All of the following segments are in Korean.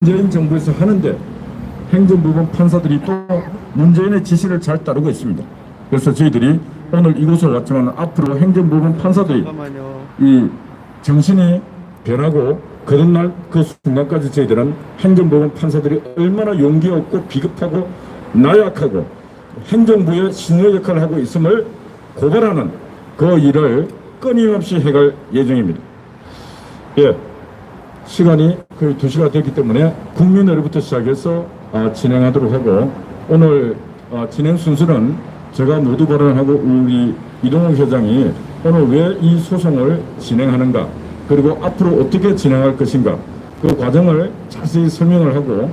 문재인 정부에서 하는데 행정부분 판사들이 또 문재인의 지시를 잘 따르고 있습니다. 그래서 저희들이 오늘 이곳을 왔지만 앞으로 행정부분 판사들이 이 정신이 변하고 그런 날 그 순간까지 저희들은 행정부분 판사들이 얼마나 용기 없고 비겁하고 나약하고 행정부의 신의 역할을 하고 있음을 고발하는 그 일을 끊임없이 해갈 예정입니다. 예, 시간이 거의 2시가 됐기 때문에 국민의회부터 시작해서 진행하도록 하고, 오늘 진행 순서는 제가 모두 발언하고 우리 이동욱 회장이 오늘 왜 이 소송을 진행하는가, 그리고 앞으로 어떻게 진행할 것인가, 그 과정을 자세히 설명을 하고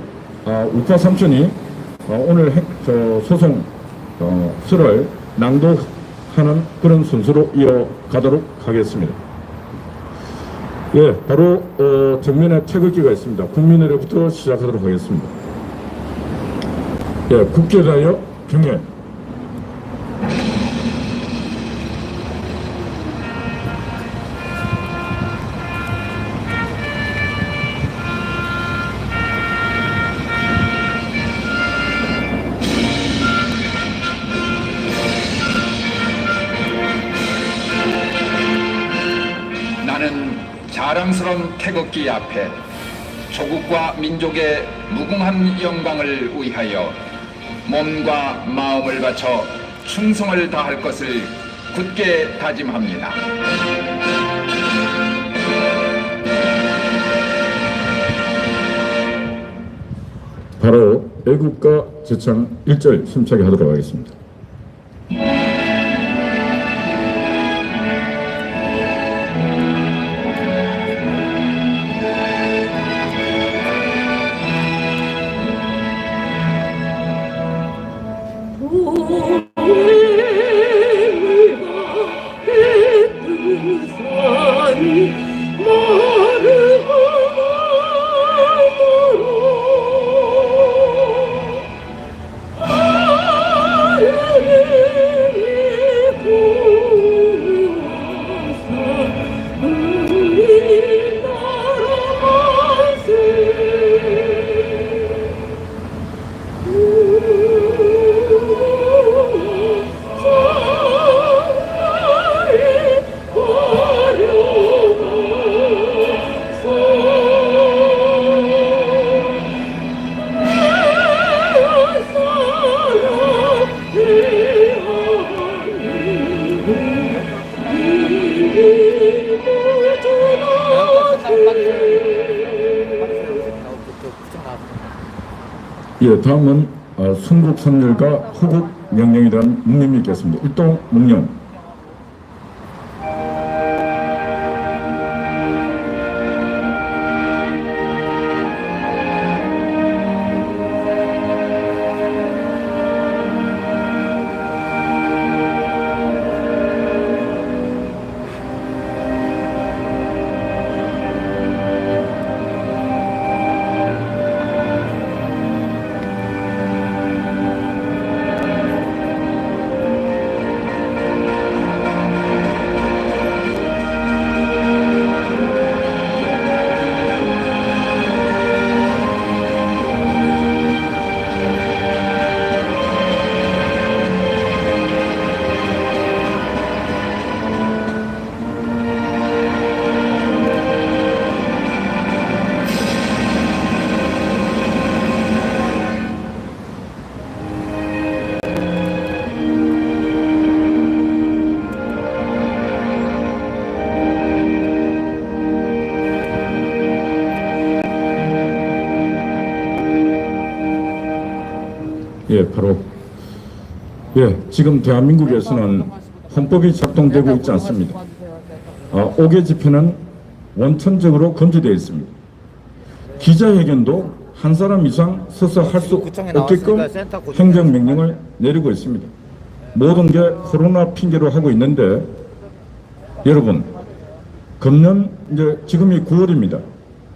우파 삼촌이 오늘 소송 서를 낭독하는 그런 순서로 이어가도록 하겠습니다. 예, 바로 정면에 태극기가 있습니다. 국민의회부터 시작하도록 하겠습니다. 예, 국회자여 경례. 나는 자랑스러운 태극기 앞에 조국과 민족의 무궁한 영광을 위하여 몸과 마음을 바쳐 충성을 다할 것을 굳게 다짐합니다. 바로 애국가 제창 1절 힘차게 하도록 하겠습니다. 예, 다음은 순국선열과 호국 명령이라는 묵념이 있겠습니다. 일동 묵념. 예, 바로 지금 대한민국에서는 헌법이 작동되고 있지 않습니다. 5개 집회는 원천적으로 금지되어 있습니다. 기자회견도 한 사람 이상 서서 할 수 없게끔 행정명령을 내리고 있습니다. 모든 게 코로나 핑계로 하고 있는데, 여러분, 금년 이제 지금이 9월입니다.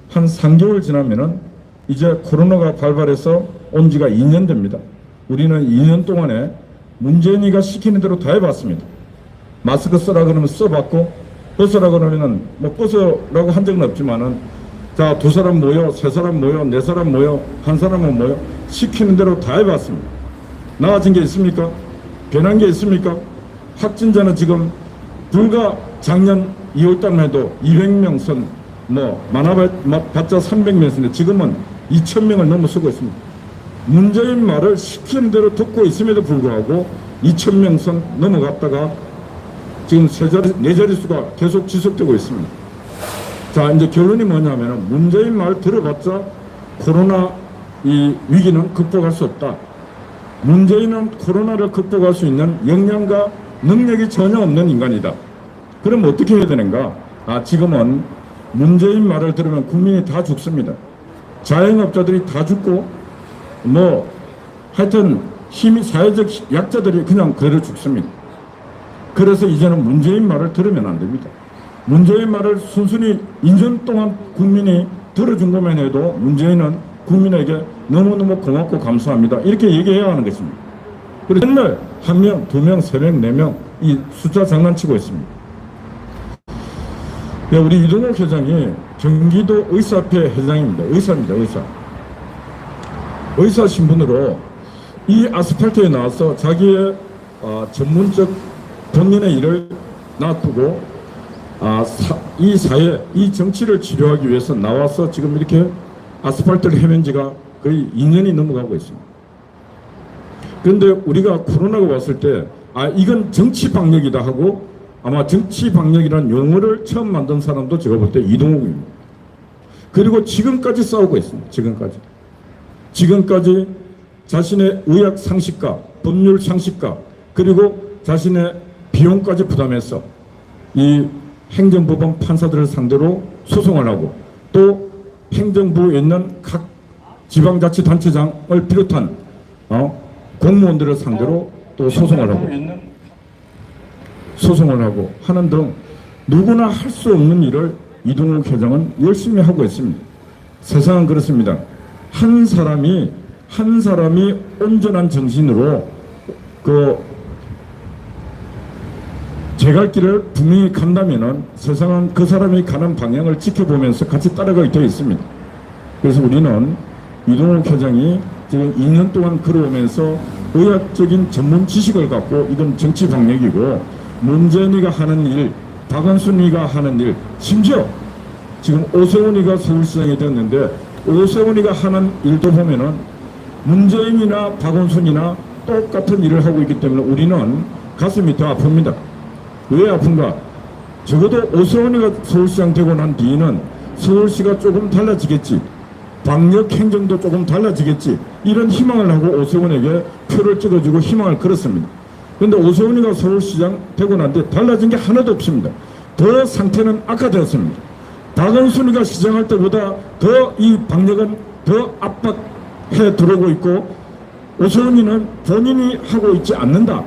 한 3개월 지나면은 이제 코로나가 발발해서 온 지가 2년 됩니다. 우리는 2년 동안에 문재인이가 시키는 대로 다 해봤습니다. 마스크 쓰라 그러면 써봤고, 벗으라 그러면은 뭐 벗으라고 한 적은 없지만은 자, 두 사람 모여, 세 사람 모여, 네 사람 모여, 한 사람은 모여 시키는 대로 다 해봤습니다. 나아진 게 있습니까? 변한 게 있습니까? 확진자는 지금 불과 작년 2월달만 해도 200명 선, 많아봤자 300명 선인데 지금은 2,000명을 넘어서고 있습니다. 문재인 말을 시키는 대로 듣고 있음에도 불구하고 2,000명 선 넘어갔다가 지금 네 자릿수가 계속 지속되고 있습니다. 자, 이제 결론이 뭐냐면 문재인 말 들어봤자 코로나 이 위기는 극복할 수 없다. 문재인은 코로나를 극복할 수 있는 역량과 능력이 전혀 없는 인간이다. 그럼 어떻게 해야 되는가? 지금은 문재인 말을 들으면 국민이 다 죽습니다. 자영업자들이 다 죽고 하여튼 사회적 약자들이 그냥 그대로 죽습니다. 그래서 이제는 문재인 말을 들으면 안 됩니다. 문재인 말을 순순히 2년 동안 국민이 들어준 것만 해도 문재인은 국민에게 너무너무 고맙고 감사합니다. 이렇게 얘기해야 하는 것입니다. 그래서 맨날 1명, 2명, 3명, 4명 이 숫자 장난치고 있습니다. 우리 이동욱 회장이 경기도 의사협회 회장입니다. 의사입니다. 의사 신분으로 이 아스팔트에 나와서 자기의 전문적 본인의 일을 놔두고 이 사회, 이 정치를 치료하기 위해서 나와서 지금 이렇게 아스팔트를 헤맨 지가 거의 2년이 넘어가고 있습니다. 그런데 우리가 코로나가 왔을 때 이건 정치 방역이다 하고 아마 정치 방역이라는 용어를 처음 만든 사람도 제가 볼 때 이동욱입니다. 그리고 지금까지 싸우고 있습니다. 지금까지 자신의 의학 상식과 법률 상식과 그리고 자신의 비용까지 부담해서 이 행정법원 판사들을 상대로 소송을 하고 또 행정부에 있는 각 지방자치단체장을 비롯한 공무원들을 상대로 또 소송을 하고 하는 등 누구나 할 수 없는 일을 이동욱 회장은 열심히 하고 있습니다. 세상은 그렇습니다. 한 사람이 온전한 정신으로 제 갈 길을 분명히 간다면은 세상은 그 사람이 가는 방향을 지켜보면서 같이 따라가게 되어 있습니다. 그래서 우리는 이동욱 회장이 지금 2년 동안 걸어오면서 의학적인 전문 지식을 갖고 이건 정치 방역이고 문재인이가 하는 일, 박원순이가 하는 일, 심지어 지금 오세훈이가 서울시장이 됐는데 오세훈이가 하는 일도 보면은 문재인이나 박원순이나 똑같은 일을 하고 있기 때문에 우리는 가슴이 더 아픕니다. 왜 아픈가? 적어도 오세훈이가 서울시장 되고 난 뒤에는 서울시가 조금 달라지겠지. 방역 행정도 조금 달라지겠지. 이런 희망을 하고 오세훈에게 표를 찍어주고 희망을 걸었습니다. 그런데 오세훈이가 서울시장 되고 난 뒤에 달라진 게 하나도 없습니다. 더 상태는 악화되었습니다. 박원순이가 시장할 때보다 더 이 방역은 더 압박해 들어오고 있고 오세훈이는 본인이 하고 있지 않는다.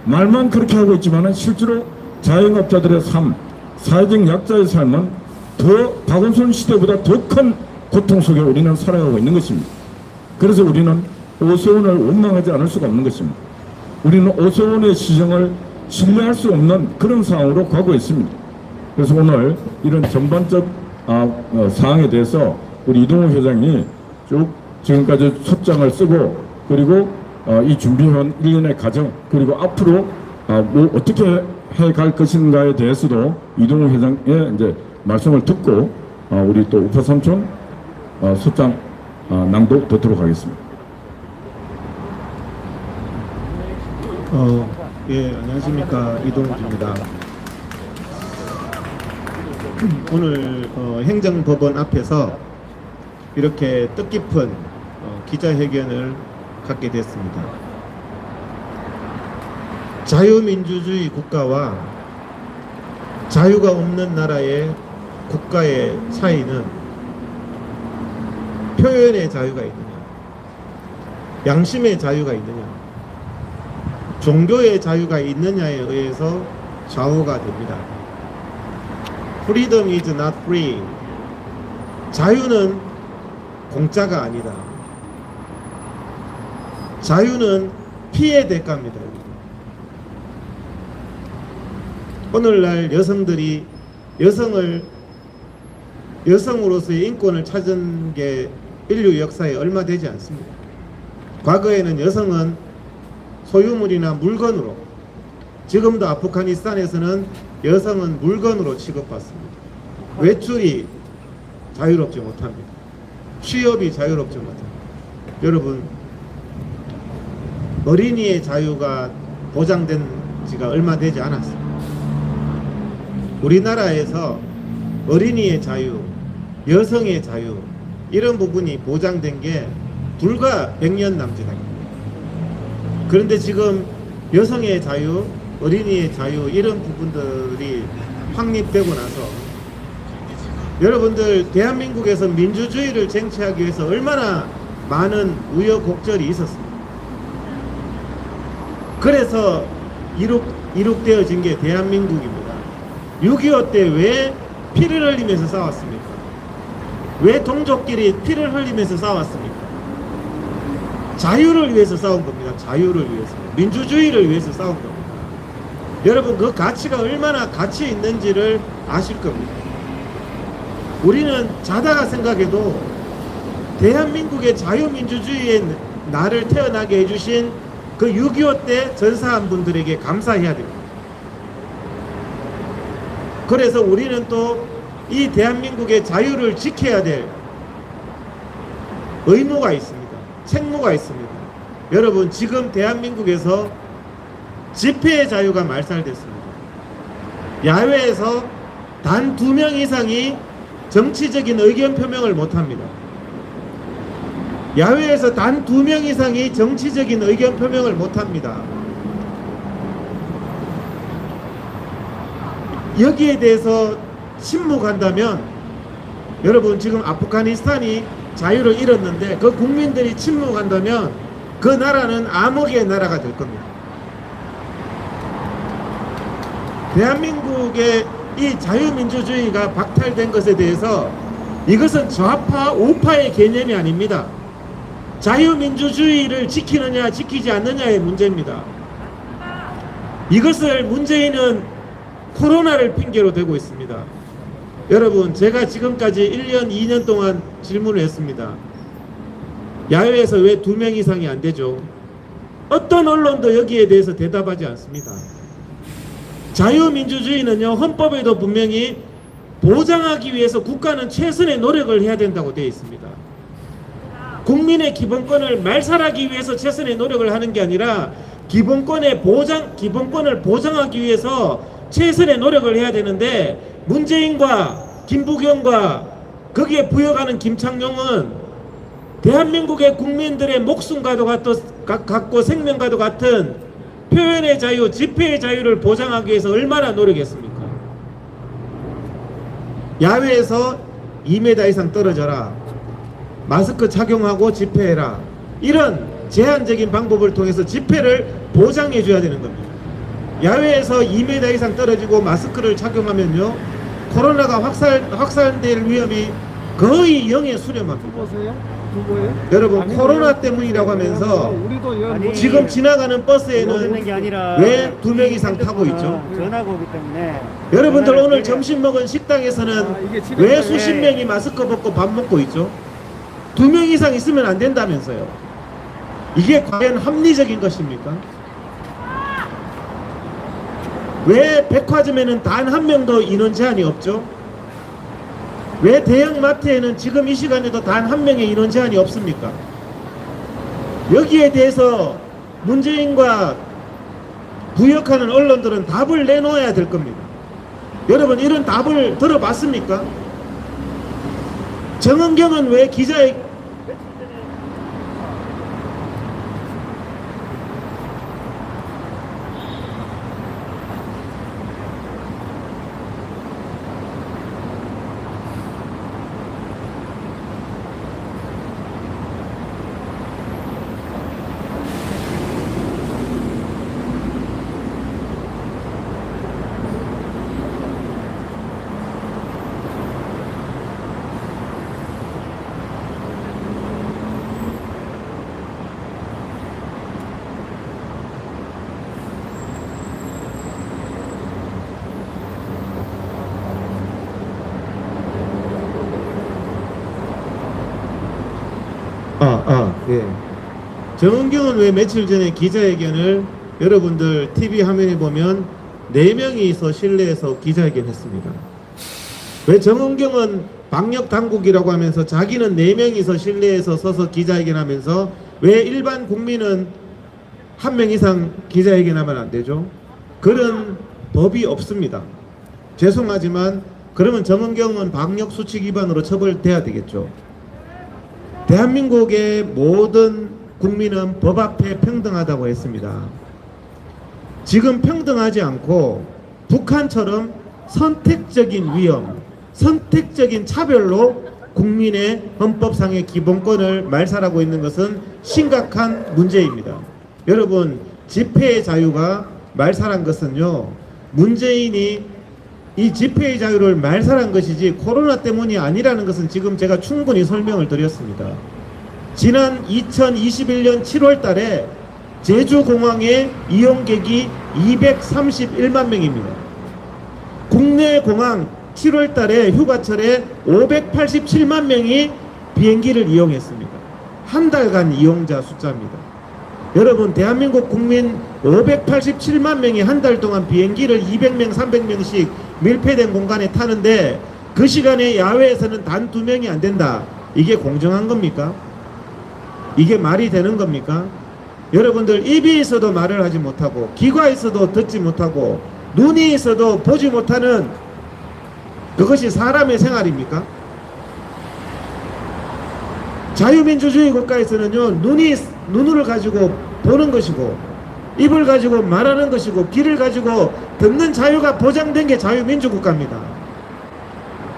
말만 그렇게 하고 있지만 실제로 자영업자들의 삶, 사회적 약자의 삶은 더 박원순 시대보다 더 큰 고통 속에 우리는 살아가고 있는 것입니다. 그래서 우리는 오세훈을 원망하지 않을 수가 없는 것입니다. 우리는 오세훈의 시정을 신뢰할 수 없는 그런 상황으로 가고 있습니다. 그래서 오늘 이런 전반적 사항에 대해서 우리 이동욱 회장이 쭉 지금까지 소장을 쓰고 그리고 이 준비한 일련의 과정 그리고 앞으로 어떻게 해갈 것인가에 대해서도 이동욱 회장의 이제 말씀을 듣고 우리 또 우파 삼촌 소장 낭독 듣도록 하겠습니다. 예, 안녕하십니까. 이동욱입니다. 오늘 행정법원 앞에서 이렇게 뜻깊은 기자회견을 갖게 됐습니다. 자유민주주의 국가와 자유가 없는 나라의 국가의 차이는 표현의 자유가 있느냐, 양심의 자유가 있느냐, 종교의 자유가 있느냐에 의해서 좌우가 됩니다. Freedom is not free. 자유는 공짜가 아니다. 자유는 피해 대가입니다. 오늘날 여성들이 여성을 여성으로서의 인권을 찾은 게 인류 역사에 얼마 되지 않습니다. 과거에는 여성은 소유물이나 물건으로, 지금도 아프가니스탄에서는 여성은 물건으로 취급받습니다. 외출이 자유롭지 못합니다. 취업이 자유롭지 못합니다. 여러분, 어린이의 자유가 보장된 지가 얼마 되지 않았습니다. 우리나라에서 어린이의 자유, 여성의 자유, 이런 부분이 보장된 게 불과 100년 남짓입니다. 그런데 지금 여성의 자유, 어린이의 자유, 이런 부분들이 확립되고 나서 여러분들, 대한민국에서 민주주의를 쟁취하기 위해서 얼마나 많은 우여곡절이 있었습니다. 그래서 이룩되어진 게 대한민국입니다. 6.25 때 왜 피를 흘리면서 싸웠습니까? 왜 동족끼리 피를 흘리면서 싸웠습니까? 자유를 위해서 싸운 겁니다. 자유를 위해서, 민주주의를 위해서 싸운 겁니다. 여러분, 그 가치가 얼마나 가치 있는지를 아실 겁니다. 우리는 자다가 생각해도 대한민국의 자유민주주의의 나를 태어나게 해주신 그 6.25 때 전사한 분들에게 감사해야 됩니다. 그래서 우리는 또 이 대한민국의 자유를 지켜야 될 의무가 있습니다. 책무가 있습니다. 여러분, 지금 대한민국에서 집회의 자유가 말살됐습니다. 야외에서 단 2명 이상이 정치적인 의견 표명을 못합니다. 야외에서 단 2명 이상이 정치적인 의견 표명을 못합니다. 여기에 대해서 침묵한다면, 여러분, 지금 아프가니스탄이 자유를 잃었는데 그 국민들이 침묵한다면 그 나라는 암흑의 나라가 될 겁니다. 대한민국의 이 자유민주주의가 박탈된 것에 대해서 이것은 좌파, 우파의 개념이 아닙니다. 자유민주주의를 지키느냐 지키지 않느냐의 문제입니다. 이것을 문재인은 코로나를 핑계로 대고 있습니다. 여러분, 제가 지금까지 1년, 2년 동안 질문을 했습니다. 야외에서 왜 2명 이상이 안 되죠? 어떤 언론도 여기에 대해서 대답하지 않습니다. 자유민주주의는요, 헌법에도 분명히 보장하기 위해서 국가는 최선의 노력을 해야 된다고 되어 있습니다. 국민의 기본권을 말살하기 위해서 최선의 노력을 하는 게 아니라 기본권을 보장하기 위해서 최선의 노력을 해야 되는데, 문재인과 김부겸과 거기에 부여가는 김창룡은 대한민국의 국민들의 목숨과도 같고 생명과도 같은 표현의 자유, 집회의 자유를 보장하기 위해서 얼마나 노력했습니까? 야외에서 2m 이상 떨어져라, 마스크 착용하고 집회해라, 이런 제한적인 방법을 통해서 집회를 보장해 줘야 되는 겁니다. 야외에서 2m 이상 떨어지고 마스크를 착용하면요, 코로나가 확산될 위험이 거의 0에 수렴합니다. 여러분, 코로나 때문이라고 하면서 지금 지나가는 버스에는 왜 2명 이상 타고 있죠? 전화가 오기 때문에. 여러분들, 오늘 점심 먹은 식당에서는 왜 수십 명이 마스크 벗고 밥 먹고 있죠? 2명 이상 있으면 안 된다면서요. 이게 과연 합리적인 것입니까? 왜 백화점에는 단 1명도 인원 제한이 없죠? 왜 대형마트에는 지금 이 시간에도 단 1명의 인원 제한이 없습니까? 여기에 대해서 문재인과 부역하는 언론들은 답을 내놓아야 될 겁니다. 여러분, 이런 답을 들어봤습니까? 정은경은 왜 기자의 예. 정은경은 왜 며칠 전에 기자회견을 여러분들 TV 화면에 보면 4명이서 실내에서 기자회견했습니다. 왜 정은경은 방역 당국이라고 하면서 자기는 4명이서 실내에서 서서 기자회견하면서 왜 일반 국민은 1명 이상 기자회견하면 안 되죠? 그런 법이 없습니다. 죄송하지만 그러면 정은경은 방역 수칙 위반으로 처벌돼야 되겠죠. 대한민국의 모든 국민은 법 앞에 평등하다고 했습니다. 지금 평등하지 않고 북한처럼 선택적인 위험, 선택적인 차별로 국민의 헌법상의 기본권을 말살하고 있는 것은 심각한 문제입니다. 여러분, 집회의 자유가 말살한 것은요, 문재인이 이 집회의 자유를 말살한 것이지 코로나 때문이 아니라는 것은 지금 제가 충분히 설명을 드렸습니다. 지난 2021년 7월 달에 제주공항의 이용객이 231만 명입니다. 국내 공항 7월 달에 휴가철에 587만 명이 비행기를 이용했습니다. 한 달간 이용자 숫자입니다. 여러분, 대한민국 국민 587만 명이 한 달 동안 비행기를 200명, 300명씩 밀폐된 공간에 타는데 그 시간에 야외에서는 단 2명이 안 된다. 이게 공정한 겁니까? 이게 말이 되는 겁니까? 여러분들, 입이 있어도 말을 하지 못하고 귀가 있어도 듣지 못하고 눈이 있어도 보지 못하는 그것이 사람의 생활입니까? 자유민주주의 국가에서는요, 눈을 가지고 보는 것이고 입을 가지고 말하는 것이고 귀를 가지고 듣는 자유가 보장된 게 자유민주국가입니다.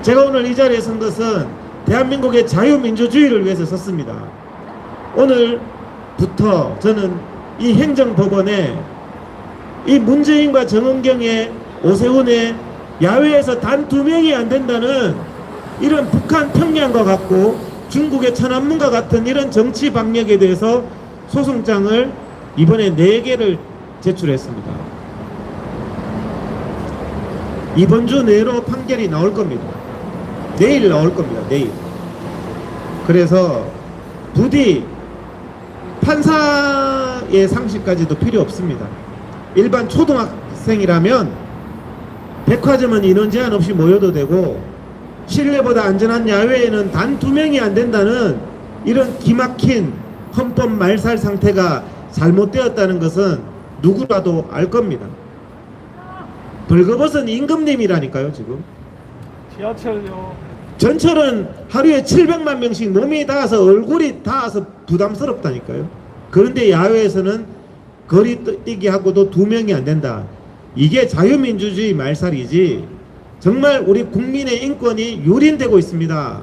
제가 오늘 이 자리에 선 것은 대한민국의 자유민주주의를 위해서 섰습니다. 오늘부터 저는 이 행정법원에 이 문재인과 정은경의 오세훈의 야외에서 단 2명이 안 된다는 이런 북한 평양과 같고 중국의 천안문과 같은 이런 정치 방역에 대해서 소송장을 이번에 4개를 제출했습니다. 이번 주 내로 판결이 나올 겁니다. 내일 나올 겁니다. 내일. 그래서 부디 판사의 상식까지도 필요 없습니다. 일반 초등학생이라면 백화점은 인원 제한 없이 모여도 되고 실내보다 안전한 야외에는 단 2명이 안 된다는 이런 기막힌 헌법 말살 상태가 잘못되었다는 것은 누구라도 알 겁니다. 벌거벗은 임금님이라니까요. 지금 지하철요. 전철은 하루에 700만 명씩 몸이 닿아서 얼굴이 닿아서 부담스럽다니까요. 그런데 야외에서는 거리 뛰기 하고도 2명이 안 된다. 이게 자유민주주의 말살이지 정말 우리 국민의 인권이 유린되고 있습니다.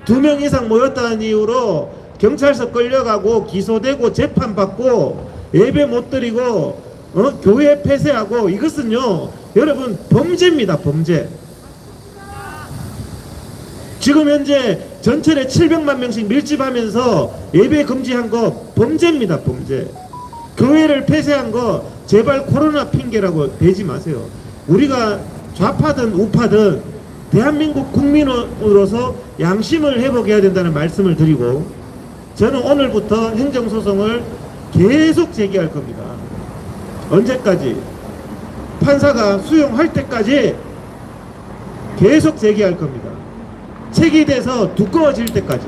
2명 이상 모였다는 이유로 경찰서 끌려가고 기소되고 재판받고 예배 못 드리고 교회 폐쇄하고 이것은요, 여러분, 범죄입니다. 범죄. 지금 현재 전철에 700만 명씩 밀집하면서 예배 금지한 거 범죄입니다. 범죄. 교회를 폐쇄한 거 제발 코로나 핑계라고 대지 마세요. 우리가 좌파든 우파든 대한민국 국민으로서 양심을 회복해야 된다는 말씀을 드리고, 저는 오늘부터 행정소송을 계속 제기할 겁니다. 언제까지? 판사가 수용할 때까지 계속 제기할 겁니다. 책이 돼서 두꺼워질 때까지.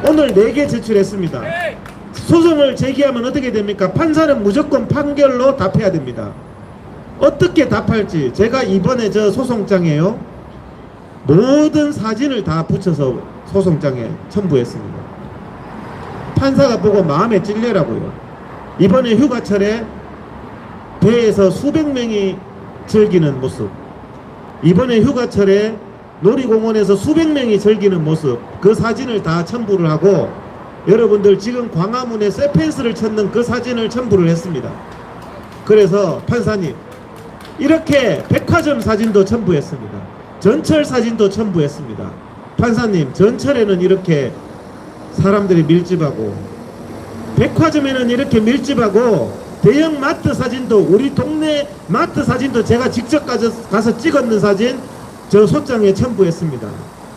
오늘 4개 제출했습니다. 소송을 제기하면 어떻게 됩니까? 판사는 무조건 판결로 답해야 됩니다. 어떻게 답할지 제가 이번에 저 소송장에요, 모든 사진을 다 붙여서 소송장에 첨부했습니다. 판사가 보고 마음에 찔려라고요. 이번에 휴가철에 배에서 수백 명이 즐기는 모습, 이번에 휴가철에 놀이공원에서 수백 명이 즐기는 모습, 그 사진을 다 첨부를 하고, 여러분들 지금 광화문에 쇠펜스를 쳤는 그 사진을 첨부를 했습니다. 그래서 판사님, 이렇게 백화점 사진도 첨부했습니다. 전철 사진도 첨부했습니다. 판사님, 전철에는 이렇게 사람들이 밀집하고 백화점에는 이렇게 밀집하고 대형 마트 사진도, 우리 동네 마트 사진도 제가 직접 가서 찍었는 사진 저 소장에 첨부했습니다.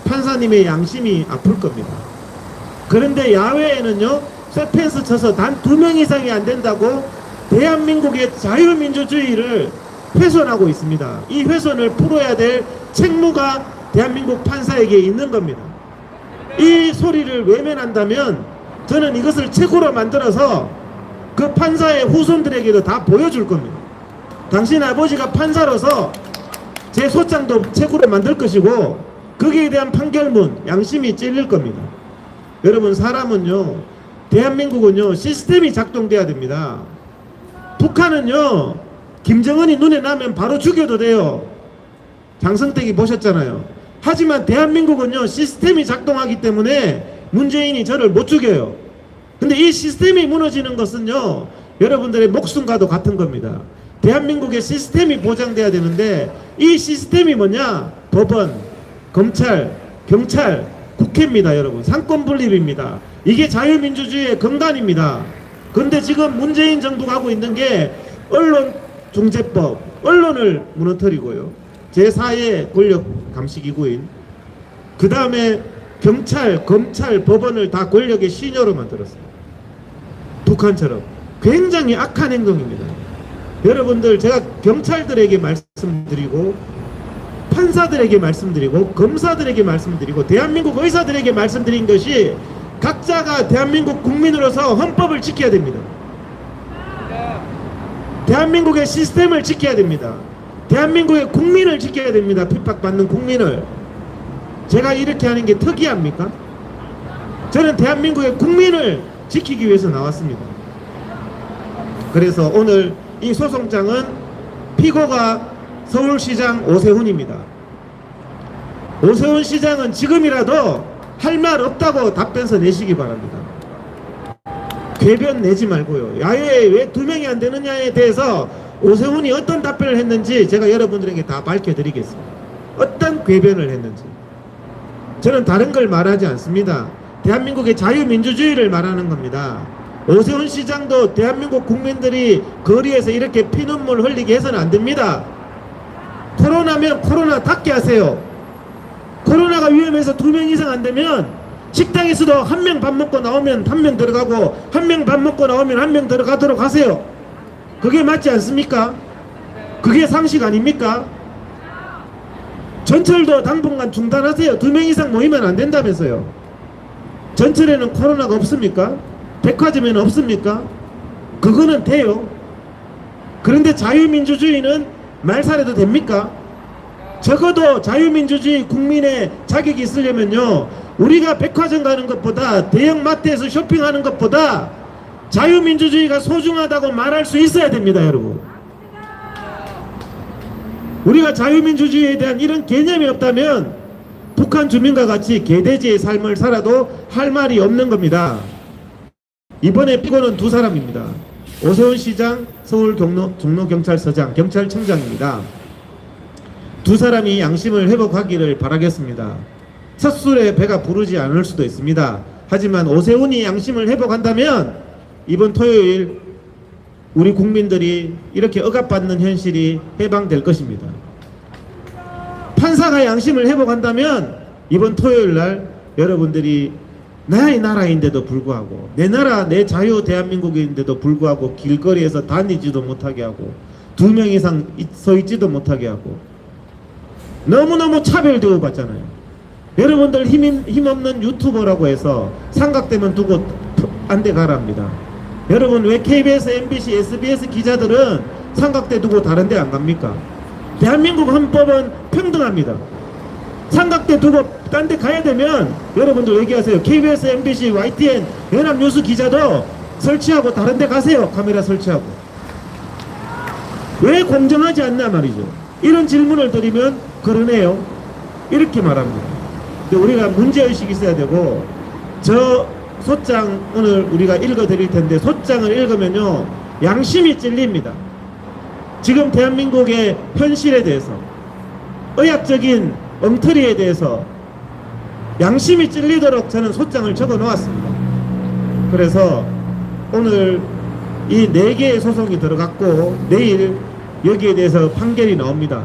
판사님의 양심이 아플 겁니다. 그런데 야외에는요, 쇠펜스 쳐서 단 2명 이상이 안 된다고 대한민국의 자유민주주의를 훼손하고 있습니다. 이 훼손을 풀어야 될 책무가 대한민국 판사에게 있는 겁니다. 이 소리를 외면한다면 저는 이것을 책으로 만들어서 그 판사의 후손들에게도 다 보여줄 겁니다. 당신 아버지가 판사로서 제 소장도 책으로 만들 것이고 거기에 대한 판결문 양심이 찔릴 겁니다. 여러분, 사람은요, 대한민국은요, 시스템이 작동돼야 됩니다. 북한은요, 김정은이 눈에 나면 바로 죽여도 돼요. 장성택이 보셨잖아요. 하지만 대한민국은요, 시스템이 작동하기 때문에 문재인이 저를 못 죽여요. 근데 이 시스템이 무너지는 것은요, 여러분들의 목숨과도 같은 겁니다. 대한민국의 시스템이 보장돼야 되는데 이 시스템이 뭐냐? 법원, 검찰, 경찰, 국회입니다. 여러분, 상권 분립입니다. 이게 자유민주주의의 근간입니다. 근데 지금 문재인 정부가 하고 있는 게 언론중재법, 언론을 무너뜨리고요, 제4의 권력 감시기구인, 그 다음에 경찰, 검찰, 법원을 다 권력의 시녀로 만들었어요. 북한처럼 굉장히 악한 행동입니다. 여러분들, 제가 경찰들에게 말씀드리고 판사들에게 말씀드리고 검사들에게 말씀드리고 대한민국 의사들에게 말씀드린 것이 각자가 대한민국 국민으로서 헌법을 지켜야 됩니다. 대한민국의 시스템을 지켜야 됩니다. 대한민국의 국민을 지켜야 됩니다. 핍박받는 국민을. 제가 이렇게 하는 게 특이합니까? 저는 대한민국의 국민을 지키기 위해서 나왔습니다. 그래서 오늘 이 소송장은 피고가 서울시장 오세훈입니다. 오세훈 시장은 지금이라도 할 말 없다고 답변서 내시기 바랍니다. 궤변 내지 말고요. 야외에 왜 2명이 안 되느냐에 대해서 오세훈이 어떤 답변을 했는지 제가 여러분들에게 다 밝혀드리겠습니다. 어떤 궤변을 했는지. 저는 다른 걸 말하지 않습니다. 대한민국의 자유민주주의를 말하는 겁니다. 오세훈 시장도 대한민국 국민들이 거리에서 이렇게 피눈물 흘리게 해서는 안 됩니다. 코로나면 코로나 닫게 하세요. 코로나가 위험해서 2명 이상 안 되면 식당에서도 1명 밥 먹고 나오면 1명 들어가고 1명 밥 먹고 나오면 1명 들어가도록 하세요. 그게 맞지 않습니까? 그게 상식 아닙니까? 전철도 당분간 중단하세요. 2명 이상 모이면 안 된다면서요. 전철에는 코로나가 없습니까? 백화점에는 없습니까? 그거는 돼요. 그런데 자유민주주의는 말살해도 됩니까? 적어도 자유민주주의 국민의 자격이 있으려면요, 우리가 백화점 가는 것보다 대형 마트에서 쇼핑하는 것보다 자유민주주의가 소중하다고 말할 수 있어야 됩니다. 여러분, 우리가 자유민주주의에 대한 이런 개념이 없다면 북한 주민과 같이 개돼지의 삶을 살아도 할 말이 없는 겁니다. 이번에 피고는 2사람입니다. 오세훈 시장, 서울 종로경찰서장, 경찰청장입니다. 2사람이 양심을 회복하기를 바라겠습니다. 첫 술에 배가 부르지 않을 수도 있습니다. 하지만 오세훈이 양심을 회복한다면 이번 토요일 우리 국민들이 이렇게 억압받는 현실이 해방될 것입니다. 판사가 양심을 회복한다면 이번 토요일 날 여러분들이 나의 나라인데도 불구하고, 내 나라 내 자유 대한민국인데도 불구하고 길거리에서 다니지도 못하게 하고 2명 이상 서 있지도 못하게 하고 너무너무 차별 대우받잖아요. 여러분들 힘없는 유튜버라고 해서 삼각대만 두고 안 돼 가랍니다. 여러분, 왜 KBS, MBC, SBS 기자들은 삼각대 두고 다른 데 안 갑니까? 대한민국 헌법은 평등합니다. 삼각대 두고 딴 데 가야 되면 여러분들 얘기하세요. KBS, MBC, YTN, 연합뉴스 기자도 설치하고 다른 데 가세요. 카메라 설치하고. 왜 공정하지 않나 말이죠. 이런 질문을 드리면 그러네요. 이렇게 말합니다. 근데 우리가 문제의식이 있어야 되고, 저 소장 오늘 우리가 읽어 드릴 텐데 소장을 읽으면요 양심이 찔립니다. 지금 대한민국의 현실에 대해서, 의학적인 엉터리에 대해서 양심이 찔리도록 저는 소장을 적어 놓았습니다. 그래서 오늘 이 4개의 소송이 들어갔고 내일 여기에 대해서 판결이 나옵니다.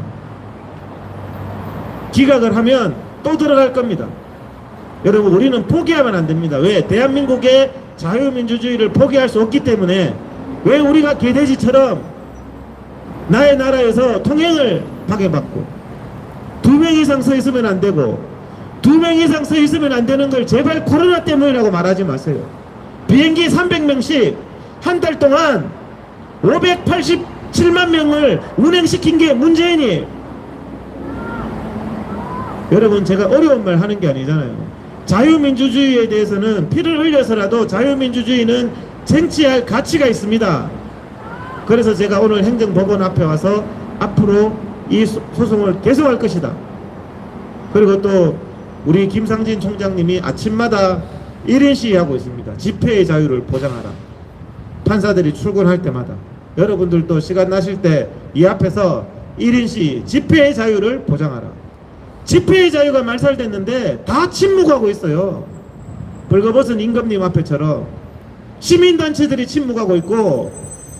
기각을 하면 또 들어갈 겁니다. 여러분 우리는 포기하면 안 됩니다. 왜? 대한민국의 자유민주주의를 포기할 수 없기 때문에. 왜 우리가 개돼지처럼 나의 나라에서 통행을 파괴받고 2명 이상 서 있으면 안 되고 2명 이상 서 있으면 안 되는 걸 제발 코로나 때문이라고 말하지 마세요. 비행기 300명씩 한 달 동안 587만 명을 운행시킨 게 문재인이. 여러분 제가 어려운 말 하는 게 아니잖아요. 자유민주주의에 대해서는 피를 흘려서라도 자유민주주의는 쟁취할 가치가 있습니다. 그래서 제가 오늘 행정법원 앞에 와서 앞으로 이 소송을 계속할 것이다. 그리고 또 우리 김상진 총장님이 아침마다 1인 시위하고 있습니다. 집회의 자유를 보장하라. 판사들이 출근할 때마다. 여러분들도 시간 나실 때 이 앞에서 1인 시위, 집회의 자유를 보장하라. 집회의 자유가 말살됐는데 다 침묵하고 있어요. 벌거벗은 임금님 앞에처럼 시민단체들이 침묵하고 있고.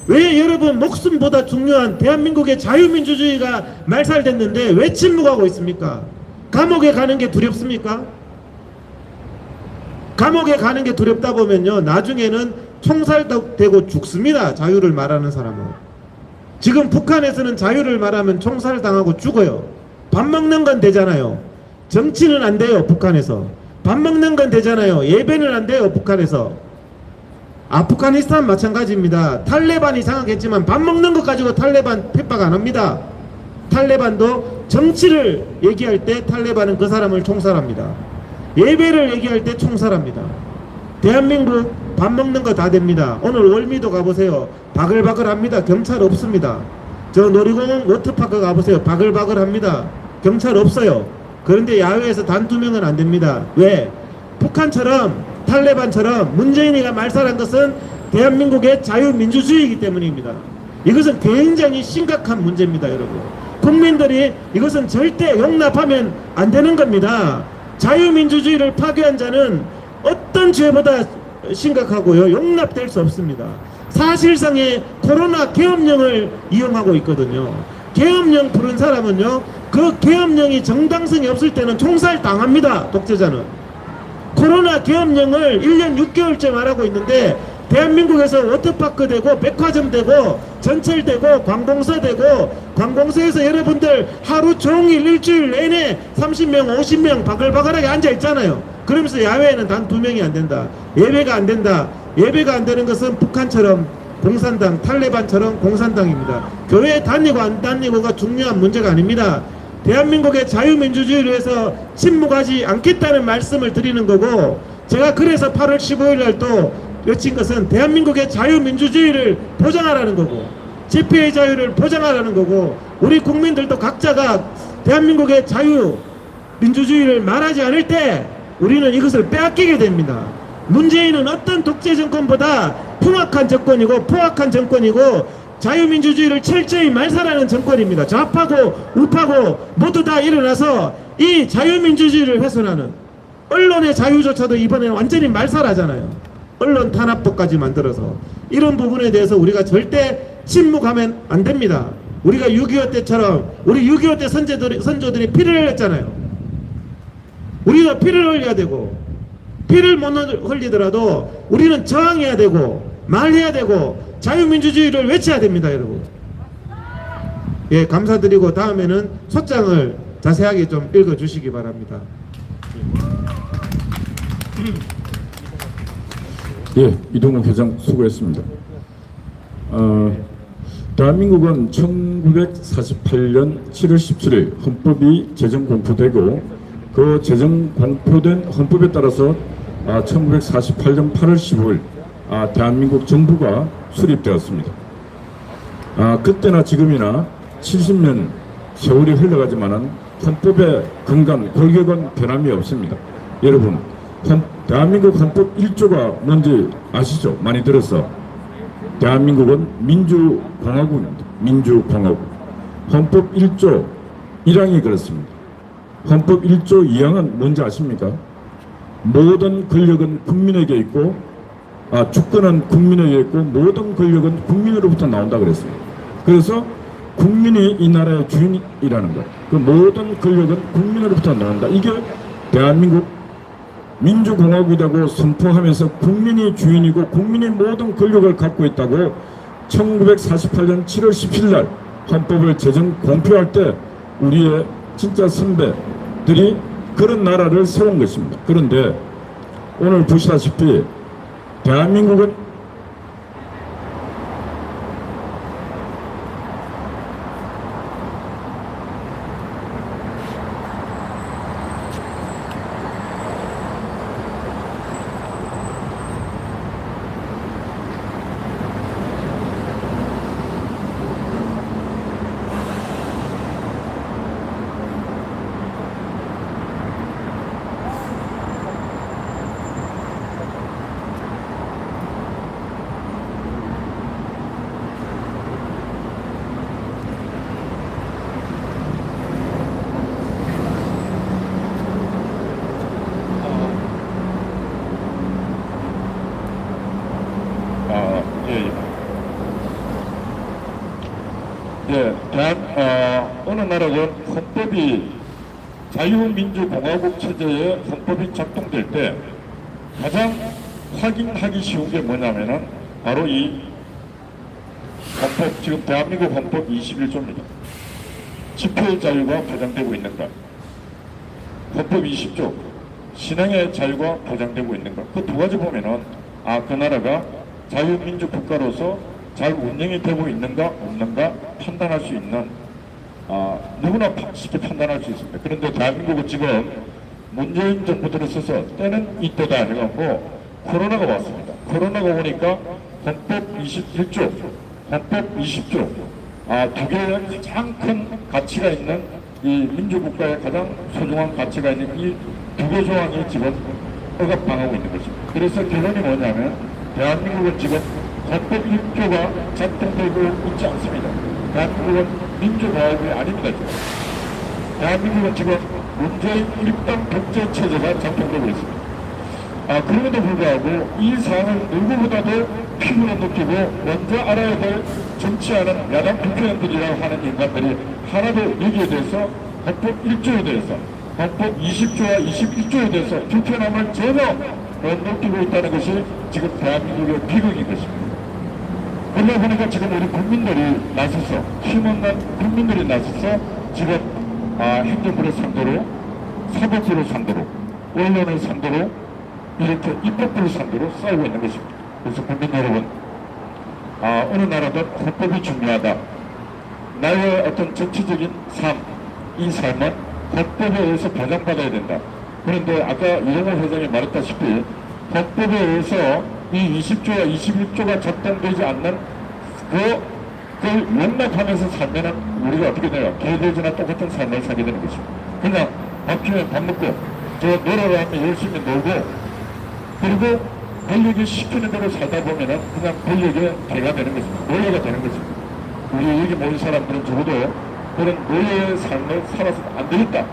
왜 여러분 목숨보다 중요한 대한민국의 자유민주주의가 말살됐는데 왜 침묵하고 있습니까? 감옥에 가는 게 두렵습니까? 감옥에 가는 게 두렵다 보면요 나중에는 총살되고 죽습니다. 자유를 말하는 사람은. 지금 북한에서는 자유를 말하면 총살당하고 죽어요. 밥 먹는 건 되잖아요. 정치는 안 돼요. 북한에서. 밥 먹는 건 되잖아요. 예배는 안 돼요. 북한에서. 아프가니스탄 마찬가지입니다. 탈레반이 장악했지만 밥 먹는 것 가지고 탈레반 핍박 안 합니다. 탈레반도 정치를 얘기할 때 탈레반은 그 사람을 총살합니다. 예배를 얘기할 때 총살합니다. 대한민국 밥 먹는 거 다 됩니다. 오늘 월미도 가보세요. 바글바글합니다. 경찰 없습니다. 저 놀이공원 워터파크 가보세요. 바글바글합니다. 경찰 없어요. 그런데 야외에서 단 2명은 안 됩니다. 왜? 북한처럼 탈레반처럼 문재인이가 말살한 것은 대한민국의 자유민주주의이기 때문입니다. 이것은 굉장히 심각한 문제입니다. 여러분 국민들이 이것은 절대 용납하면 안 되는 겁니다. 자유민주주의를 파괴한 자는 어떤 죄보다 심각하고요 용납될 수 없습니다. 사실상의 코로나 계엄령을 이용하고 있거든요. 계엄령 부른 사람은요 그 계엄령이 정당성이 없을 때는 총살 당합니다. 독재자는. 코로나 계엄령을 1년 6개월째 말하고 있는데 대한민국에서 워터파크 되고 백화점 되고 전철 되고 관공서 되고 관공서에서 여러분들 하루 종일 일주일 내내 30명 50명 바글바글하게 앉아 있잖아요. 그러면서 야외에는 단 2명이 안 된다. 예배가 안 된다. 예배가 안 되는 것은 북한처럼 공산당 탈레반처럼 공산당입니다. 교회 다니고 안 다니고가 중요한 문제가 아닙니다. 대한민국의 자유민주주의를 위해서 침묵하지 않겠다는 말씀을 드리는 거고, 제가 그래서 8월 15일 날 또 외친 것은 대한민국의 자유민주주의를 보장하라는 거고 집회의 자유를 보장하라는 거고, 우리 국민들도 각자가 대한민국의 자유민주주의를 말하지 않을 때 우리는 이것을 빼앗기게 됩니다. 문재인은 어떤 독재 정권보다 흉악한 정권이고 포악한 정권이고 자유민주주의를 철저히 말살하는 정권입니다. 좌파고 우파고 모두 다 일어나서 이 자유민주주의를 훼손하는, 언론의 자유조차도 이번에는 완전히 말살하잖아요. 언론 탄압법까지 만들어서. 이런 부분에 대해서 우리가 절대 침묵하면 안 됩니다. 우리가 6.25 때처럼, 우리 6.25 때 선조들이 피를 흘렸잖아요. 우리가 피를 흘려야 되고, 피를 못 흘리더라도 우리는 저항해야 되고 말해야 되고 자유민주주의를 외쳐야 됩니다. 여러분, 예, 감사드리고 다음에는 소장을 자세하게 좀 읽어주시기 바랍니다. 예, 이동욱 회장 수고했습니다. 대한민국은 1948년 7월 17일 헌법이 제정 공포되고, 그 제정 공포된 헌법에 따라서 1948년 8월 15일 대한민국 정부가 수립되었습니다. 그때나 지금이나 70년 세월이 흘러가지만은 헌법의 근간 골격은 변함이 없습니다. 여러분, 대한민국 헌법 1조가 뭔지 아시죠? 많이 들어서. 대한민국은 민주공화국입니다. 민주공화국. 헌법 1조 1항이 그렇습니다. 헌법 1조 2항은 뭔지 아십니까? 모든 권력은 국민에게 있고, 주권은 국민에게 있고 모든 권력은 국민으로부터 나온다 그랬습니다. 그래서 국민이 이 나라의 주인이라는 것, 그 모든 권력은 국민으로부터 나온다. 이게 대한민국 민주공화국이 되고 선포하면서 국민이 주인이고 국민이 모든 권력을 갖고 있다고 1948년 7월 10일 날 헌법을 제정 공표할 때 우리의 진짜 선배들이 그런 나라를 세운 것입니다. 그런데 오늘 보시다시피 대한민국은 어느 나라건 헌법이 자유민주공화국 체제의 헌법이 작동될 때 가장 확인하기 쉬운 게 뭐냐면은 바로 이 헌법, 지금 대한민국 헌법 21조입니다. 집회의 자유가 보장되고 있는가? 헌법 20조 신앙의 자유가 보장되고 있는가? 그 두 가지 보면은 그 나라가 자유민주 국가로서 잘 운영이 되고 있는가 없는가 판단할 수 있는 누구나 쉽게 판단할 수 있습니다. 그런데 대한민국은 지금 문재인 정부 들어서서 때는 이때다 해갖고 코로나가 왔습니다. 코로나가 오니까 헌법 21조, 헌법 20조 두 개의 가장 큰 가치가 있는 이 민주국가의 가장 소중한 가치가 있는 이 두 개 조항이 지금 억압당하고 있는 것입니다. 그래서 결론이 뭐냐면 대한민국은 지금 헌법 1조가 작동되고 있지 않습니다. 대한민국은 민주공화국이 아닙니다. 지금. 대한민국은 지금 문재인 일당 독재 체제가 작동되고 있습니다. 그럼에도 불구하고 이 사항을 누구보다도 피부로 느끼고 먼저 알아야 될 정치하는 야당 국회의원들이라고 하는 인간들이 하나도 여기에 대해서 헌법 1조에 대해서 헌법 20조와 21조에 대해서 불편함을 전혀 느끼고 있다는 것이 지금 대한민국의 비극인 것입니다. 그러다 보니까 지금 우리 국민들이 나서서 힘없는 국민들이 나서서 지금 행정부를 상대로 사법부를 상대로 언론을 상대로 이렇게 입법부를 상대로 싸우고 있는 것입니다. 그래서 국민 여러분 어느 나라든 헌법이 중요하다. 나의 어떤 정치적인 삶, 이 삶은 헌법에 의해서 보장받아야 된다. 그런데 아까 이영호 회장이 말했다시피 헌법에 의해서 이 20조와 21조가 작동되지 않는 그걸 용납하면서 살면은 우리가 어떻게 돼요? 개돼지나 똑같은 삶을 살게 되는 것입니다. 그냥 밥 주면 밥 먹고 저 놀아라 하면 열심히 놀고 그리고 권력이 시키는 대로 살다 보면은 그냥 권력의 개가 되는 것입니다. 노예가 되는 것입니다. 우리 여기 모인 사람들은 적어도 그런 노예의 삶을 살아서 안 되겠다.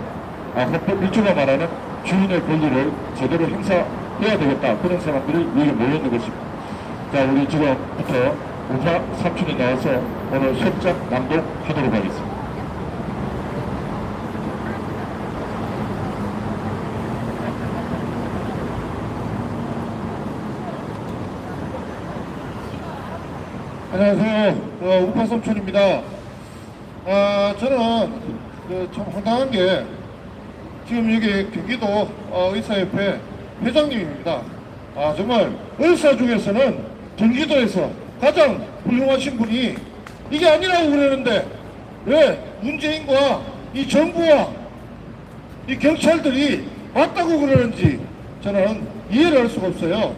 헌법 1조가 말하는 주인의 권리를 제대로 행사해야 되겠다. 그런 사람들이 여기 모여있는 것입니다. 자, 우리 지금부터 우파 삼촌이 나와서 오늘 협작 낭독하도록 하겠습니다. 안녕하세요. 우파 삼촌입니다. 저는 참 황당한 게 지금 여기 경기도 의사협회 회장님입니다. 정말 의사 중에서는 경기도에서 가장 훌륭하신 분이 이게 아니라고 그러는데 왜 문재인과 이 정부와 이 경찰들이 맞다고 그러는지 저는 이해를 할 수가 없어요.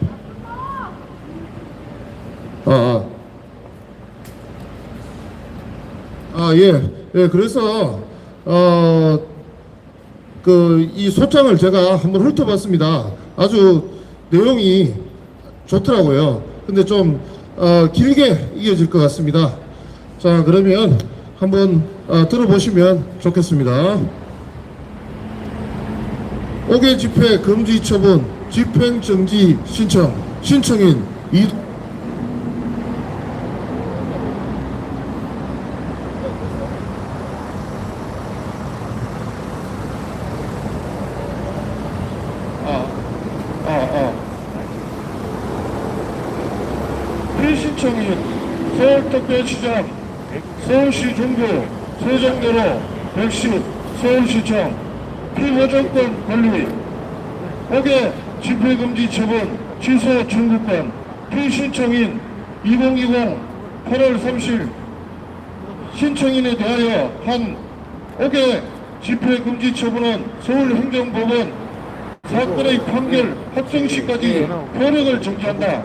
예, 그래서 이 소장을 제가 한번 훑어봤습니다. 아주 내용이 좋더라고요. 근데 좀 길게 이어질 것 같습니다. 자, 그러면 한번 들어보시면 좋겠습니다. 5개 집회 금지 처분 집행정지 신청인 피신청인 서울특별시장, 서울시 중구, 세종도로 110, 서울시청, 피보정권 권리, 옥외 집회금지 처분, 취소 청구권, 피신청인 2020 8월 30일 신청인에 대하여 한 옥외 집회금지 처분은 서울행정법원 사건의 판결 확정시까지 효력을 정지한다.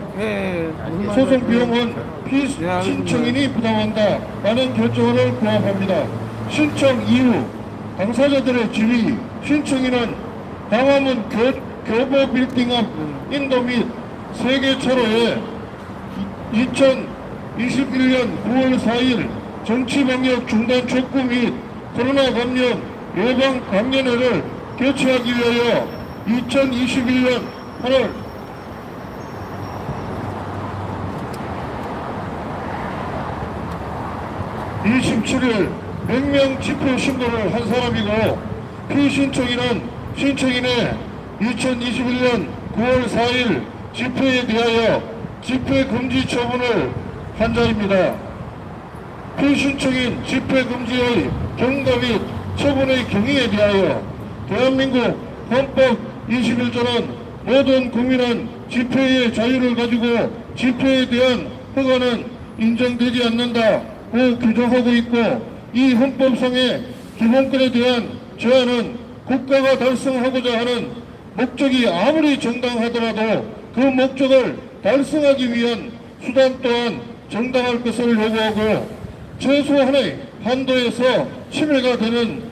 소송 비용은 피신청인이 부담한다. 라는 결정을 고합합니다. 신청 이후 당사자들의 지위, 신청인은 광화문 교보 빌딩 앞 인도 및 세계차로에 2021년 9월 4일 정치방역 중단 촉구 및 코로나 감염 예방 강연회를 개최하기 위하여 2021년 8월 27일 100명 집회 신고를 한 사람이고 피신청인은 신청인의 2021년 9월 4일 집회에 대하여 집회 금지 처분을 한 자입니다. 피신청인 집회 금지의 경과 및 처분의 경위에 대하여 대한민국 헌법 21조는 모든 국민은 집회의 자유를 가지고 집회에 대한 허가는 인정되지 않는다고 규정하고 있고, 이 헌법상의 기본권에 대한 제한은 국가가 달성하고자 하는 목적이 아무리 정당하더라도 그 목적을 달성하기 위한 수단 또한 정당할 것을 요구하고, 최소한의 한도에서 침해가 되는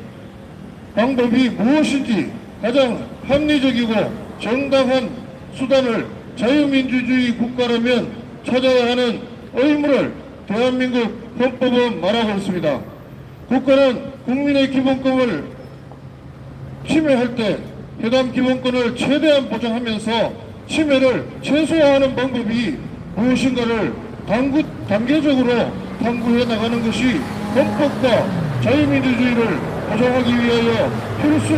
방법이 무엇인지 가장 합리적이고 정당한 수단을 자유민주주의 국가라면 찾아야 하는 의무를 대한민국 헌법은 말하고 있습니다. 국가는 국민의 기본권을 침해할 때 해당 기본권을 최대한 보장하면서 침해를 최소화하는 방법이 무엇인가를 단계적으로 탐구해 나가는 것이 헌법과 자유민주주의를 보장하기 위하여 필수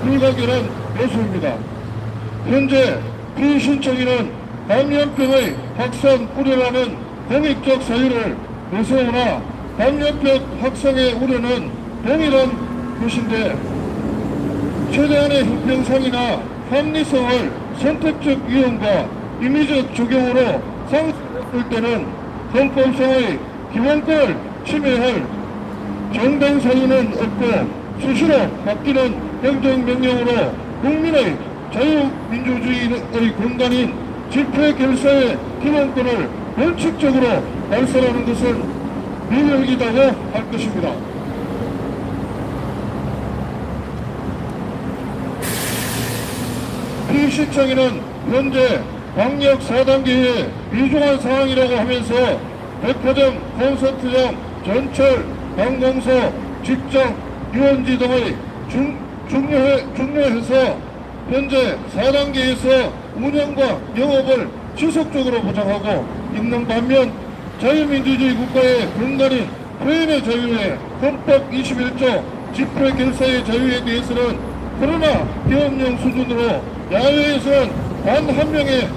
불가결한 요소입니다. 현재 피신청인은 감염병의 확산 우려라는 공익적 사유를 내세우나 감염병 확산의 우려는 동일한 것인데 최대한의 형평성이나 합리성을 선택적 위험과 임의적 적용으로 상실 때는 헌법상의 기본권을 침해할 정당 사유는 없고 수시로 바뀌는 행정명령으로 국민의 자유민주주의의 근간인 집회 결사의 기본권을 원칙적으로 발설하는 것은 미력이라고 할 것입니다. 피신청인은 현재 방역 4단계의 위중한 상황이라고 하면서 백화점, 콘서트장, 전철, 관공서, 직장, 유원지 등의 중요해서 현재 4단계에서 운영과 영업을 지속적으로 보장하고 있는 반면 자유민주주의 국가의 근간인 표현의 자유에 헌법 21조 집회 결사의 자유에 대해서는 코로나 위험령 수준으로 야외에서는 단 한 명의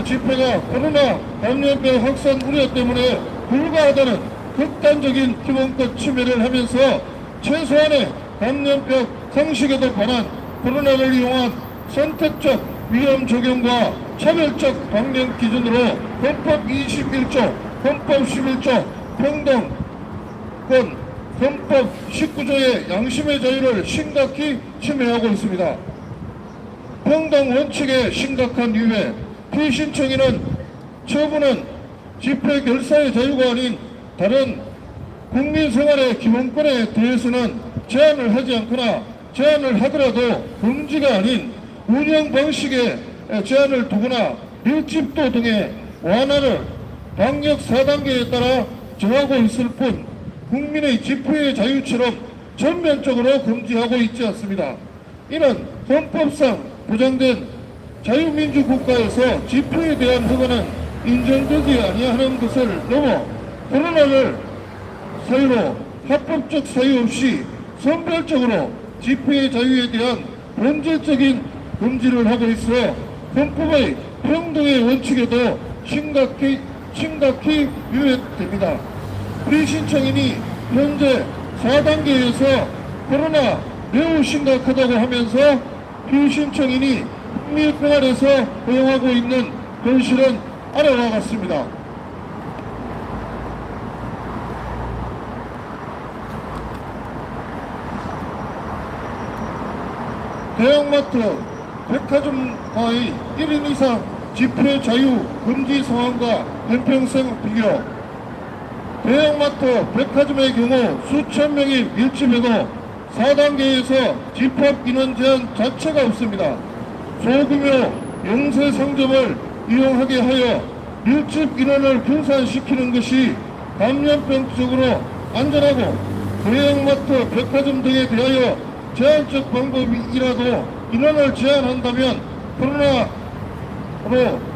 집회가 코로나 감염병 확산 우려 때문에 불가하다는 극단적인 기본권 침해를 하면서 최소한의 감염병 상식에도 관한 코로나를 이용한 선택적 위험 적용과 차별적 방역 기준으로 헌법 21조, 헌법 11조 평등권, 헌법 19조의 양심의 자유를 심각히 침해하고 있습니다. 평등 원칙의 심각한 위배, 피신청인은 처분은 집회 결사의 자유가 아닌 다른 국민 생활의 기본권에 대해서는 제한을 하지 않거나 제한을 하더라도 금지가 아닌 운영 방식에 제한을 두거나 밀집도 등의 완화를 방역 4단계에 따라 정하고 있을 뿐 국민의 집회의 자유처럼 전면적으로 금지하고 있지 않습니다. 이는 헌법상 보장된 자유민주 국가에서 집회에 대한 허가는 인정되지 아니하는 것을 넘어 코로나를 사유로 합법적 사유 없이 선별적으로 집회의 자유에 대한 본질적인 금지를 하고 있어 헌법의 평등의 원칙에도 심각히 심각히 유예됩니다. 피신청인이 현재 4단계에서 코로나 매우 심각하다고 하면서 피신청인이 북미생활에서 허용하고 있는 현실은 아래와 같습니다. 대형마트, 백화점과의 1인 이상 집회 자유 금지 상황과 형평성 비교. 대형마트, 백화점의 경우 수천 명이 밀집해도 4단계에서 집합 인원 제한 자체가 없습니다. 소규모 영세 상점을 이용하게 하여 밀집 인원을 분산시키는 것이 감염병적으로 안전하고 대형마트, 백화점 등에 대하여 제한적 방법이라도 인원을 제한한다면 코로나로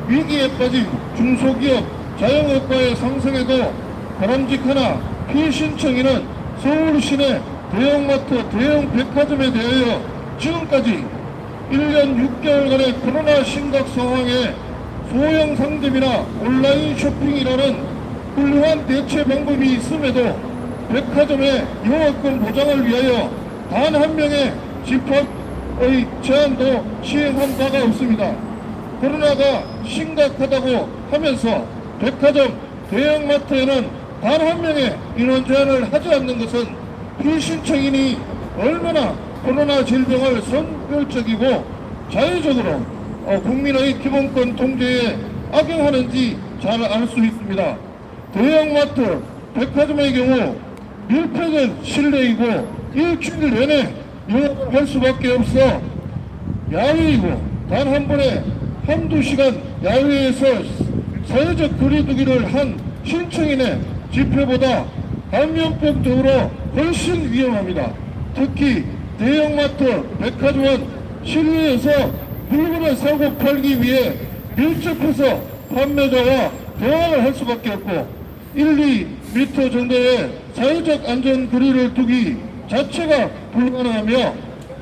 위기에 빠진 중소기업, 자영업과의 상승에도 바람직하나 피신청인은 서울시내 대형마트, 대형 백화점에 대하여 지금까지 1년 6개월간의 코로나 심각 상황에 소형 상점이나 온라인 쇼핑이라는 훌륭한 대체 방법이 있음에도 백화점의 영업권 보장을 위하여 단 한 명의 집합의 제한도 시행한 바가 없습니다. 코로나가 심각하다고 하면서 백화점, 대형마트에는 단 한 명의 인원 제한을 하지 않는 것은 피신청인이 얼마나 코로나 질병을 선별적이고 자의적으로 국민의 기본권 통제에 악용하는지 잘 알 수 있습니다. 대형마트, 백화점의 경우 밀폐된 실내이고 일주일 내내 영업을 할 수밖에 없어 야외이고 단 한 번에 한두 시간 야외에서 사회적 거리두기를 한 신청인의 집회보다 감염병적으로 훨씬 위험합니다. 특히 대형마트, 백화점은 실내에서 물건을 사고 팔기 위해 밀접해서 판매자와 대화를 할 수밖에 없고 1-2m 정도의 사회적 안전 거리를 두기 자체가 불가능하며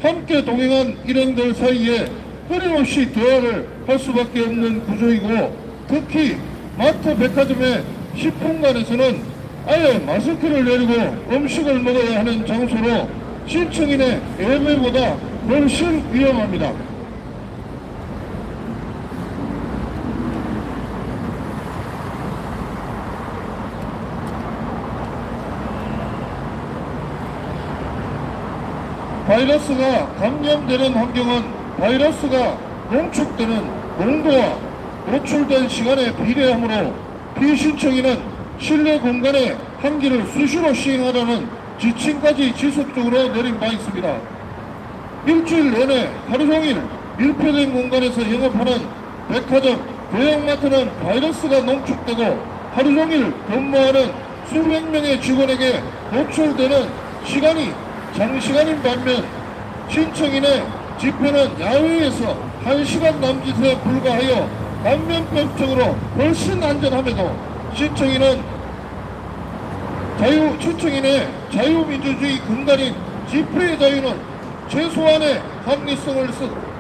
함께 동행한 일행들 사이에 끊임없이 대화를 할 수밖에 없는 구조이고 특히 마트, 백화점의 식품관에서는 아예 마스크를 내리고 음식을 먹어야 하는 장소로 신청인의 예배보다 훨씬 위험합니다. 바이러스가 감염되는 환경은 바이러스가 농축되는 농도와 노출된 시간에 비례하므로 피신청인은 실내 공간의 한기를 수시로 시행하라는 지침까지 지속적으로 내린 바 있습니다. 일주일 내내 하루 종일 밀폐된 공간에서 영업하는 백화점, 대형마트는 바이러스가 농축되고 하루 종일 근무하는 수백 명의 직원에게 노출되는 시간이 장시간인 반면 신청인의 집회는 야외에서 1시간 남짓에 불과하여 감염병적으로 훨씬 안전함에도 신청인의 자유민주주의 근간인 집회의 자유는 최소한의 합리성을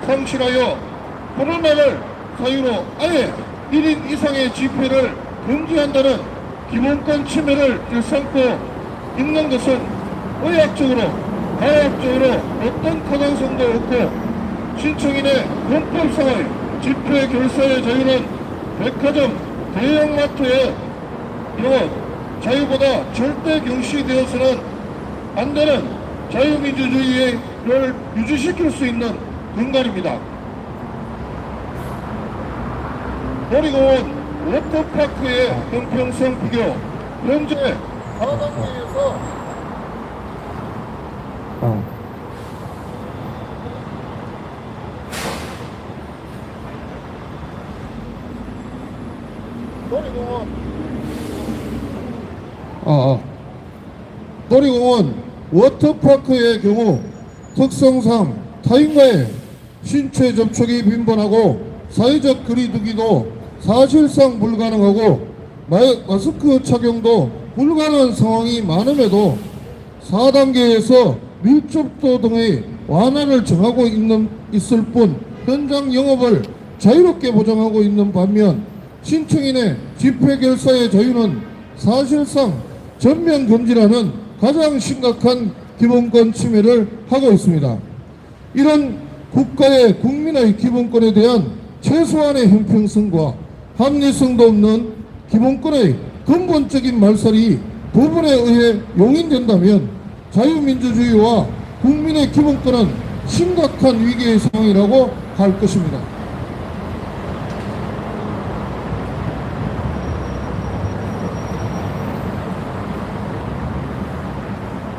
상실하여 코로나를 사유로 아예 1인 이상의 집회를 금지한다는 기본권 침해를 일삼고 있는 것은 의학적으로 과학적으로 어떤 타당성도 없고 신청인의 헌법상의 집회 결사의 자유는 백화점, 대형마트의 영업 자유보다 절대 경시되어서는 안 되는 자유민주주의를 유지시킬 수 있는 근간입니다. 놀이공원, 워터파크의 형평성 비교. 현재 4단계에서 놀이공원, 워터파크의 경우 특성상 타인과의 신체 접촉이 빈번하고 사회적 거리두기도 사실상 불가능하고 마스크 착용도 불가능한 상황이 많음에도 4단계에서 밀접도 등의 완화를 정하고 있을 뿐 현장 영업을 자유롭게 보장하고 있는 반면 신청인의 집회 결사의 자유는 사실상 전면 금지라는 가장 심각한 기본권 침해를 하고 있습니다. 이런 국가의 국민의 기본권에 대한 최소한의 형평성과 합리성도 없는 기본권의 근본적인 말살이 부분에 의해 용인된다면 자유민주주의와 국민의 기본권은 심각한 위기의 상황이라고 할 것입니다.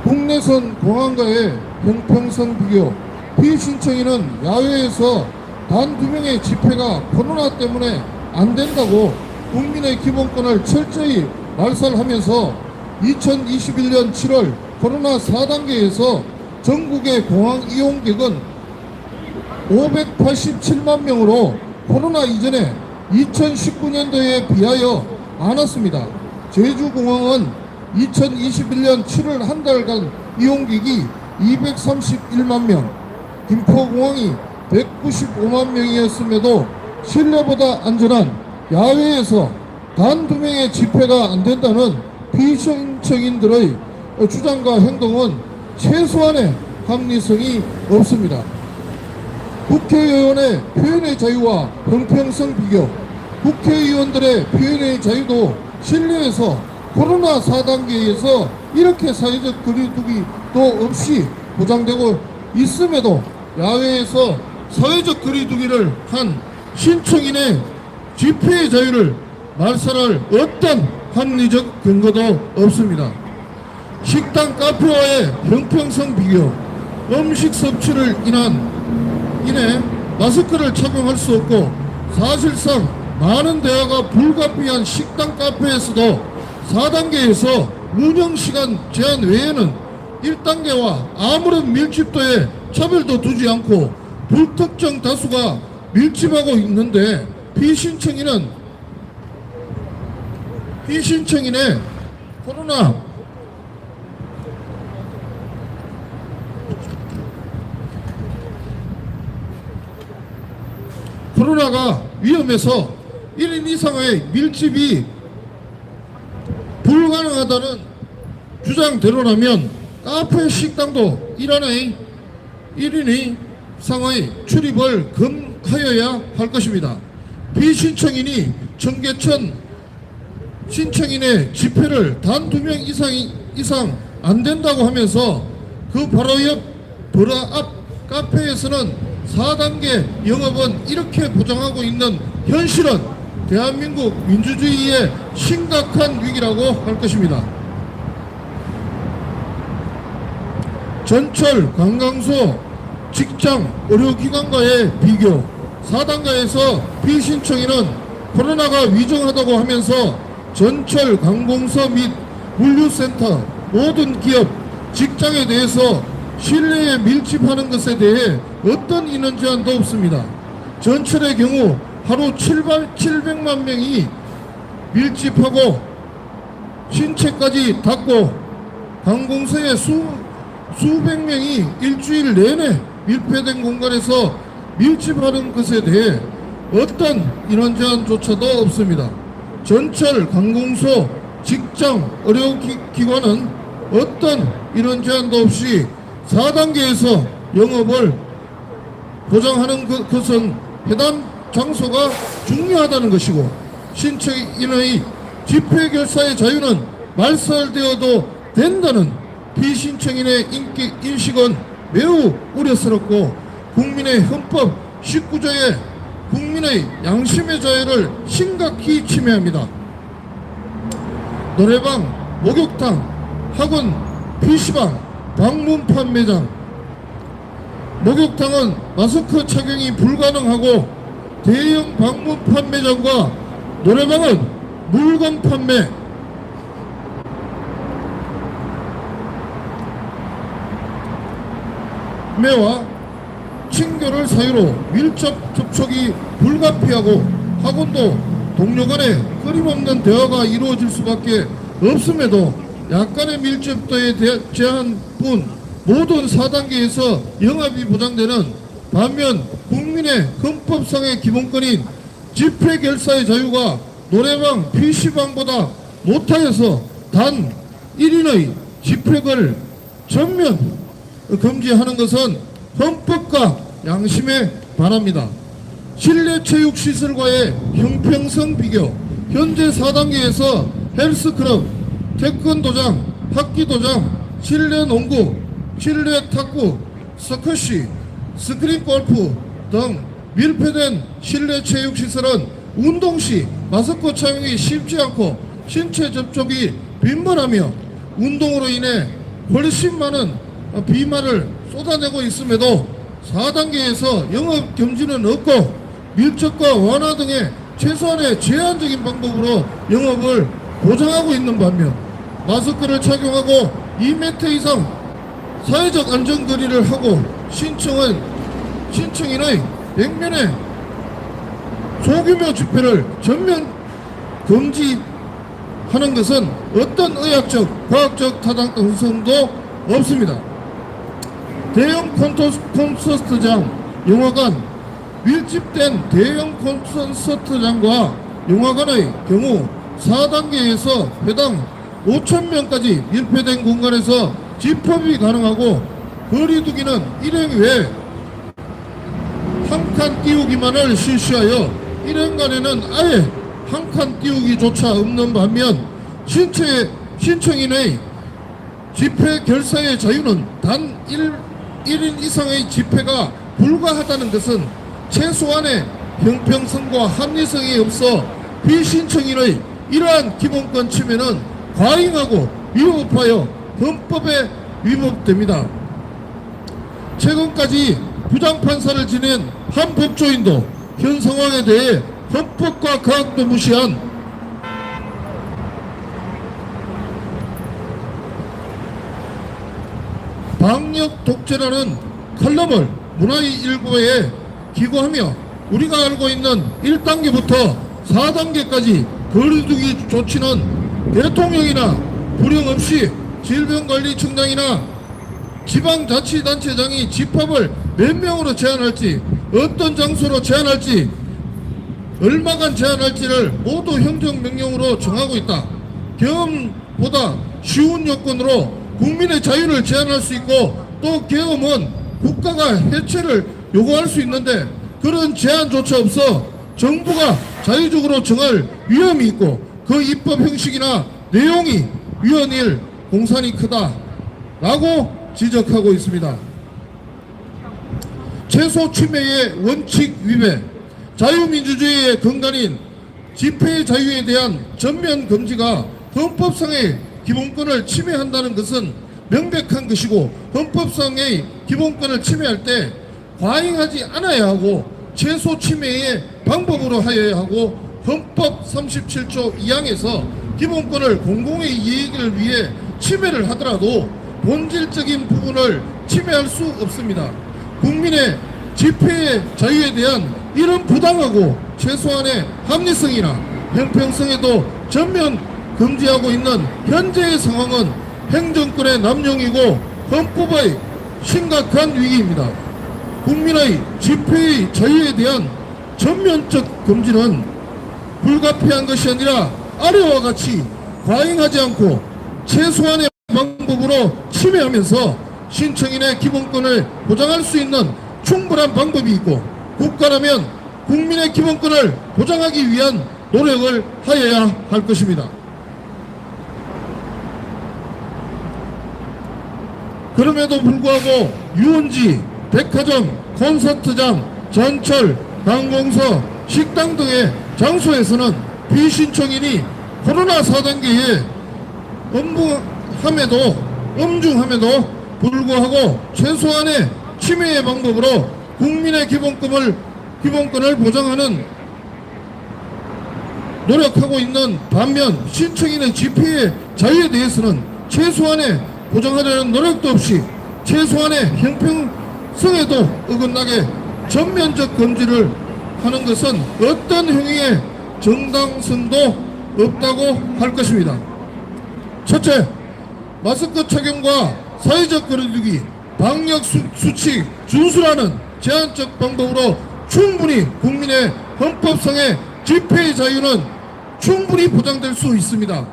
국내선 공항과의 형평성 비교. 피신청인은 야외에서 단 2명의 집회가 코로나 때문에 안 된다고 국민의 기본권을 철저히 말살하면서 2021년 7월 코로나 4단계에서 전국의 공항 이용객은 587만 명으로 코로나 이전에 2019년도에 비하여 안 왔습니다. 제주공항은 2021년 7월 한 달간 이용객이 231만 명, 김포공항이 195만 명이었음에도 실내보다 안전한 야외에서 단 2명의 집회가 안 된다는 피신청인들의 주장과 행동은 최소한의 합리성이 없습니다. 국회의원의 표현의 자유와 형평성 비교. 국회의원들의 표현의 자유도 실내에서 코로나 4단계에서 이렇게 사회적 거리두기도 없이 보장되고 있음에도 야외에서 사회적 거리두기를 한 신청인의 집회의 자유를 말살할 어떤 합리적 근거도 없습니다. 식당 카페와의 형평성 비교. 음식 섭취를 인해 마스크를 착용할 수 없고 사실상 많은 대화가 불가피한 식당 카페에서도 4단계에서 운영시간 제한 외에는 1단계와 아무런 밀집도에 차별도 두지 않고 불특정 다수가 밀집하고 있는데 피신청인의 코로나가 위험해서 1인 이상의 밀집이 불가능하다는 주장대로라면 카페 식당도 1인 이상의 출입을 금하여야 할 것입니다. 비신청인이 청계천 신청인의 집회를 단 2명 이상 안 된다고 하면서 그 바로 옆 버라 앞 카페에서는 4단계 영업은 이렇게 보장하고 있는 현실은 대한민국 민주주의의 심각한 위기라고 할 것입니다. 전철, 관광소, 직장, 의료기관과의 비교. 4단계에서 비신청인은 코로나가 위중하다고 하면서 전철, 관공서 및 물류센터, 모든 기업, 직장에 대해서 실내에 밀집하는 것에 대해 어떤 인원 제한도 없습니다. 전철의 경우 하루 700만 명이 밀집하고 신체까지 닿고 관공서의 수백 명이 일주일 내내 밀폐된 공간에서 밀집하는 것에 대해 어떤 인원 제한조차도 없습니다. 전철, 관공서, 직장, 의료기관은 어떤 인원 제한도 없이 4단계에서 영업을 보장하는 것은 해당 장소가 중요하다는 것이고 신청인의 집회 결사의 자유는 말살되어도 된다는 비신청인의 인식은 매우 우려스럽고 국민의 헌법 19조의 국민의 양심의 자유를 심각히 침해합니다. 노래방, 목욕탕, 학원, PC방, 방문 판매장. 목욕탕은 마스크 착용이 불가능하고 대형 방문 판매장과 노래방은 물건 판매, 매와 친교를 사유로 밀접 접촉이 불가피하고 학원도 동료 간에 끊임없는 대화가 이루어질 수밖에 없음에도 약간의 밀접도에 제한뿐 모든 4단계에서 영업이 보장되는 반면 국민의 헌법상의 기본권인 집회 결사의 자유가 노래방, PC방보다 못하여서 단 1인의 집회를 전면 금지하는 것은 헌법과 양심에 반합니다. 실내 체육시설과의 형평성 비교, 현재 4단계에서 헬스클럽, 태권도장, 합기도장, 실내 농구, 실내 탁구, 스쿼시, 스크린 골프 등 밀폐된 실내 체육시설은 운동 시 마스크 착용이 쉽지 않고 신체 접촉이 빈번하며 운동으로 인해 훨씬 많은 비만을 쏟아내고 있음에도 4단계에서 영업 금지는 없고 밀접과 완화 등의 최소한의 제한적인 방법으로 영업을 보장하고 있는 반면 마스크를 착용하고 2m 이상 사회적 안전거리를 하고 신청인의 100명의 소규모 집회를 전면 금지하는 것은 어떤 의학적, 과학적 타당성도 없습니다. 대형 콘서트장, 영화관, 밀집된 대형 콘서트장과 영화관의 경우 4단계에서 회당 5,000명까지 밀폐된 공간에서 집합이 가능하고 거리두기는 일행 외 한 칸 띄우기만을 실시하여 일행간에는 아예 한 칸 띄우기조차 없는 반면 신청인의 집회 결사의 자유는 단 1인 이상의 집회가 불가하다는 것은 최소한의 형평성과 합리성이 없어 비신청인의 이러한 기본권 침해는 과잉하고 위법하여 헌법에 위법됩니다. 최근까지 부장판사를 지낸 한 법조인도 현 상황에 대해 헌법과 과학도 무시한 방역 독재라는 칼럼을 문화의 일부에 기고하며 우리가 알고 있는 1단계부터 4단계까지 거리두기 조치는 대통령이나 불용 없이 질병관리청장이나 지방자치단체장이 집합을 몇 명으로 제한할지, 어떤 장소로 제한할지, 얼마간 제한할지를 모두 행정명령으로 정하고 있다. 계엄보다 쉬운 요건으로 국민의 자유를 제한할 수 있고 또 계엄은 국가가 해체를 요구할 수 있는데 그런 제한조차 없어 정부가 자유적으로 정할 위험이 있고 그 입법 형식이나 내용이 위헌일 공산이 크다라고 지적하고 있습니다. 최소 침해의 원칙 위배, 자유민주주의의 근간인 집회의 자유에 대한 전면 금지가 헌법상의 기본권을 침해한다는 것은 명백한 것이고 헌법상의 기본권을 침해할 때 과잉하지 않아야 하고 최소 침해의 방법으로 하여야 하고 헌법 37조 2항에서 기본권을 공공의 이익을 위해 침해를 하더라도 본질적인 부분을 침해할 수 없습니다. 국민의 집회의 자유에 대한 이런 부당하고 최소한의 합리성이나 형평성에도 전면 금지하고 있는 현재의 상황은 행정권의 남용이고 헌법의 심각한 위기입니다. 국민의 집회의 자유에 대한 전면적 금지는 불가피한 것이 아니라 아래와 같이 과잉하지 않고 최소한의 방법으로 침해하면서 신청인의 기본권을 보장할 수 있는 충분한 방법이 있고 국가라면 국민의 기본권을 보장하기 위한 노력을 하여야 할 것입니다. 그럼에도 불구하고 유원지, 백화점, 콘서트장, 전철, 관공서, 식당 등의 장소에서는 비신청인이 코로나 4단계에 엄중함에도 불구하고 최소한의 침해의 방법으로 국민의 기본권을 보장하는 노력하고 있는 반면 신청인의 집회의 자유에 대해서는 최소한의 보장하려는 노력도 없이 최소한의 형평성에도 어긋나게 전면적 금지를 하는 것은 어떤 행위의 정당성도 없다고 할 것입니다. 첫째, 마스크 착용과 사회적 거리두기, 방역 수칙 준수라는 제한적 방법으로 충분히 국민의 헌법상의 집회의 자유는 충분히 보장될 수 있습니다.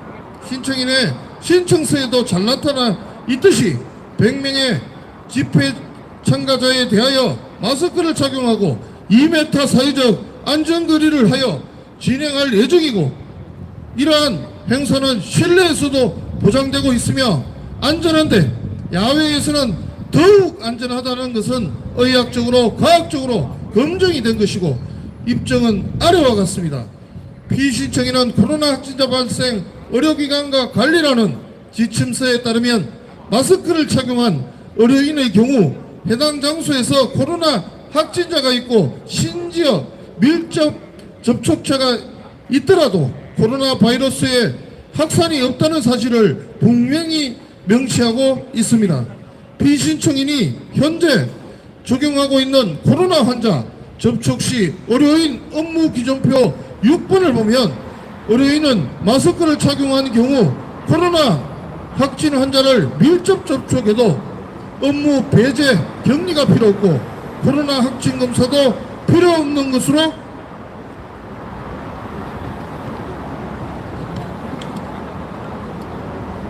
신청인의 신청서에도 잘 나타나 있듯이 100명의 집회 참가자에 대하여 마스크를 착용하고 2m 사회적 안전거리를 하여 진행할 예정이고, 이러한 행사는 실내에서도 보장되고 있으며 안전한데 야외에서는 더욱 안전하다는 것은 의학적으로 과학적으로 검증이 된 것이고, 입증은 아래와 같습니다. 피신청인은 코로나 확진자 발생 의료기관과 관리라는 지침서에 따르면 마스크를 착용한 의료인의 경우 해당 장소에서 코로나 확진자가 있고 심지어 밀접 접촉자가 있더라도 코로나 바이러스의 확산이 없다는 사실을 분명히 명시하고 있습니다. 피신청인이 현재 적용하고 있는 코로나 환자 접촉 시 의료인 업무 기준표 6번을 보면 의료인은 마스크를 착용한 경우 코로나 확진 환자를 밀접 접촉해도 업무 배제 격리가 필요 없고 코로나 확진 검사도 필요 없는 것으로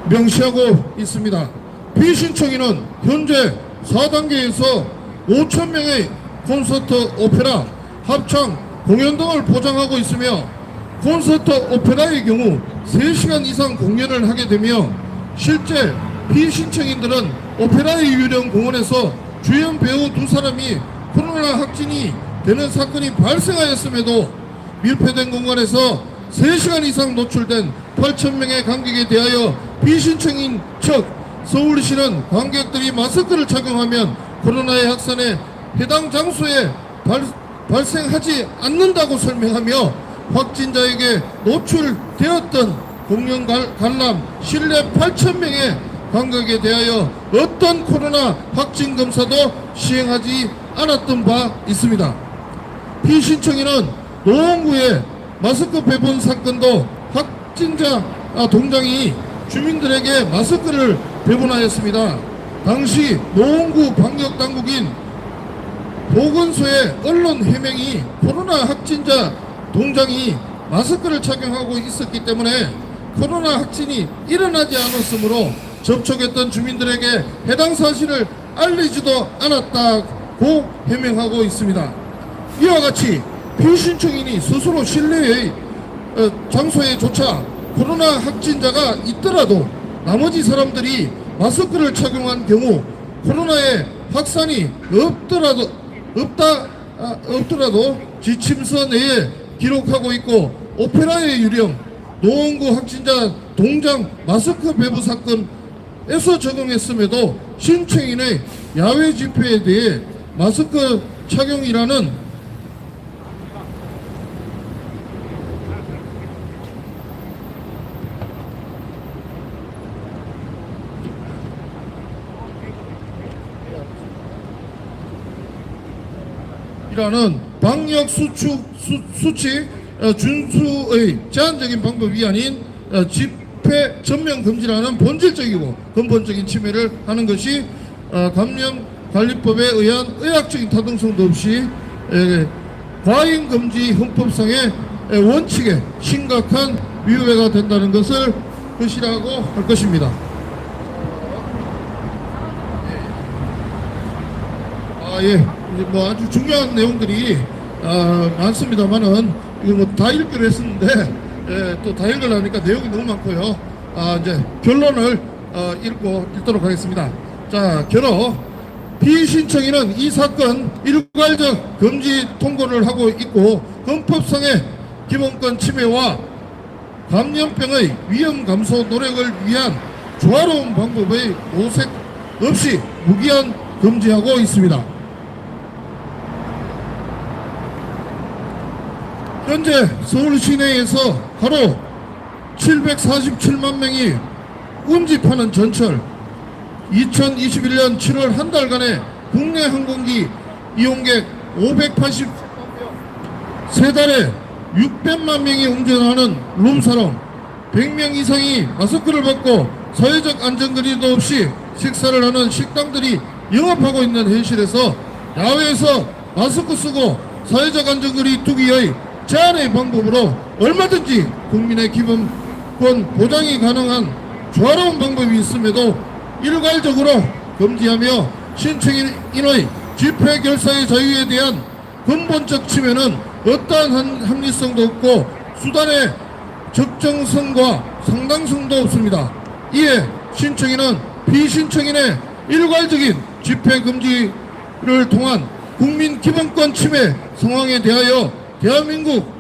명시하고 있습니다. 피신청인은 현재 4단계에서 5,000명의 콘서트, 오페라, 합창, 공연 등을 보장하고 있으며 콘서트, 오페라의 경우 3시간 이상 공연을 하게 되며 실제 피신청인들은 오페라의 유령 공원에서 주연 배우 2사람이 코로나 확진이 되는 사건이 발생하였음에도 밀폐된 공간에서 3시간 이상 노출된 8,000명의 관객에 대하여 피신청인 측 서울시는 관객들이 마스크를 착용하면 코로나의 확산에 해당 장소에 발생하지 않는다고 설명하며 확진자에게 노출되었던 공연 관람 실내 8,000명의 관객에 대하여 어떤 코로나 확진 검사도 시행하지 않았던 바 있습니다. 피신청인은 노원구의 마스크 배분 사건도 확진자 동장이 주민들에게 마스크를 배분하였습니다. 당시 노원구 방역당국인 보건소의 언론 해명이 코로나 확진자 동장이 마스크를 착용하고 있었기 때문에 코로나 확진이 일어나지 않았으므로 접촉했던 주민들에게 해당 사실을 알리지도 않았다고 해명하고 있습니다. 이와 같이 피신청인이 스스로 실내의 장소에조차 코로나 확진자가 있더라도 나머지 사람들이 마스크를 착용한 경우 코로나의 확산이 없더라도 지침서 내에 기록하고 있고 오페라의 유령, 노원구 확진자 동장 마스크 배부 사건에서 적용했음에도 신청인의 야외 집회에 대해 마스크 착용이라는 방역 수칙 준수의 제한적인 방법이 아닌 집회 전면 금지라는 본질적이고 근본적인 침해를 하는 것이 감염관리법에 의한 의학적인 타당성도 없이 과잉 금지 헌법상의 원칙에 심각한 위배가 된다는 것을 것이라고 할 것입니다. 예, 뭐 아주 중요한 내용들이 많습니다만은 이거 뭐 다 읽기로 했었는데 또 다 읽으려니까 내용이 너무 많고요. 이제 결론을 읽도록 하겠습니다. 자, 결론. 피신청인은 이 사건 일괄적 금지 통고를 하고 있고 헌법상의 기본권 침해와 감염병의 위험 감소 노력을 위한 조화로운 방법의 오색 없이 무기한 금지하고 있습니다. 현재 서울 시내에서 하루 747만 명이 운집하는 전철, 2021년 7월 한 달간의 국내 항공기 이용객 583달에 600만 명이 운전하는 룸사롱, 100명 이상이 마스크를 벗고 사회적 안전거리도 없이 식사를 하는 식당들이 영업하고 있는 현실에서 야외에서 마스크 쓰고 사회적 안전거리 두기의 제한의 방법으로 얼마든지 국민의 기본권 보장이 가능한 조화로운 방법이 있음에도 일괄적으로 금지하며 신청인의 집회 결사의 자유에 대한 근본적 침해는 어떠한 합리성도 없고 수단의 적정성과 상당성도 없습니다. 이에 신청인은 비신청인의 일괄적인 집회 금지를 통한 국민 기본권 침해 상황에 대하여 대한민국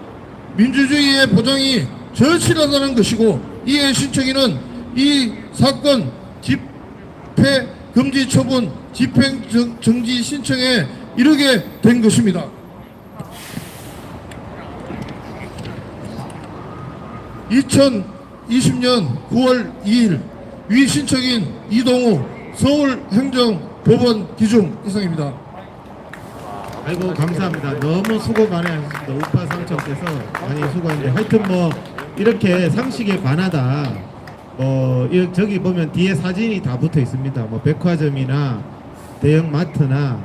민주주의의 보장이 절실하다는 것이고, 이에 신청인은 이 사건 집회 금지 처분 집행 정지 신청에 이르게 된 것입니다. 2020년 9월 2일 위 신청인 이동우 서울행정법원 기중 이상입니다. 아이고 감사합니다. 너무 수고 많이 하셨습니다. 우파 상청께서 많이 수고했는데, 하여튼 뭐 이렇게 상식에 반하다. 저기 보면 뒤에 사진이 다 붙어 있습니다. 뭐 백화점이나 대형 마트나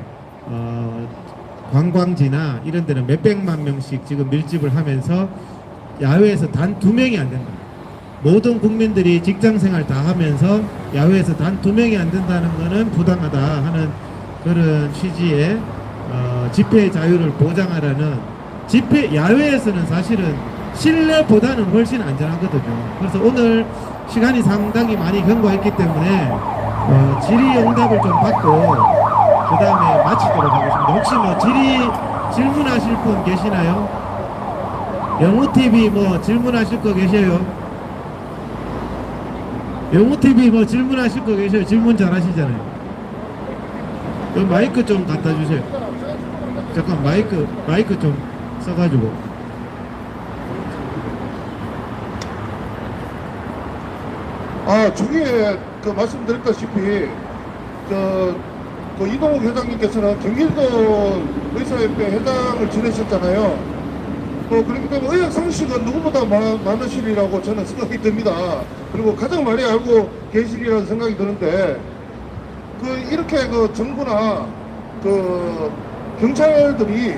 관광지나 이런 데는 몇백만 명씩 지금 밀집을 하면서 야외에서 단 2명이 안 된다. 모든 국민들이 직장생활 다 하면서 야외에서 단 2명이 안 된다는 것은 부당하다 하는 그런 취지의 집회 자유를 보장하라는, 집회 야외에서는 사실은 실내보다는 훨씬 안전하거든요. 그래서 오늘 시간이 상당히 많이 경과했기 때문에 질의응답을 좀 받고 그 다음에 마치도록 하겠습니다. 혹시 뭐 질문하실 분 계시나요? 영우TV 뭐 질문하실 거 계셔요? 영우TV 뭐 질문하실 거 계셔요? 질문 잘 하시잖아요. 마이크 좀 갖다 주세요. 잠깐 마이크 좀 써가지고. 저기에 말씀드렸다시피 이동욱 회장님께서는 경기도 의사협회 회장을 지내셨잖아요. 그렇기 때문에 의학 상식은 누구보다 많으시리라고 저는 생각이 듭니다. 그리고 가장 많이 알고 계시리라는 생각이 드는데, 이렇게 정부나 경찰들이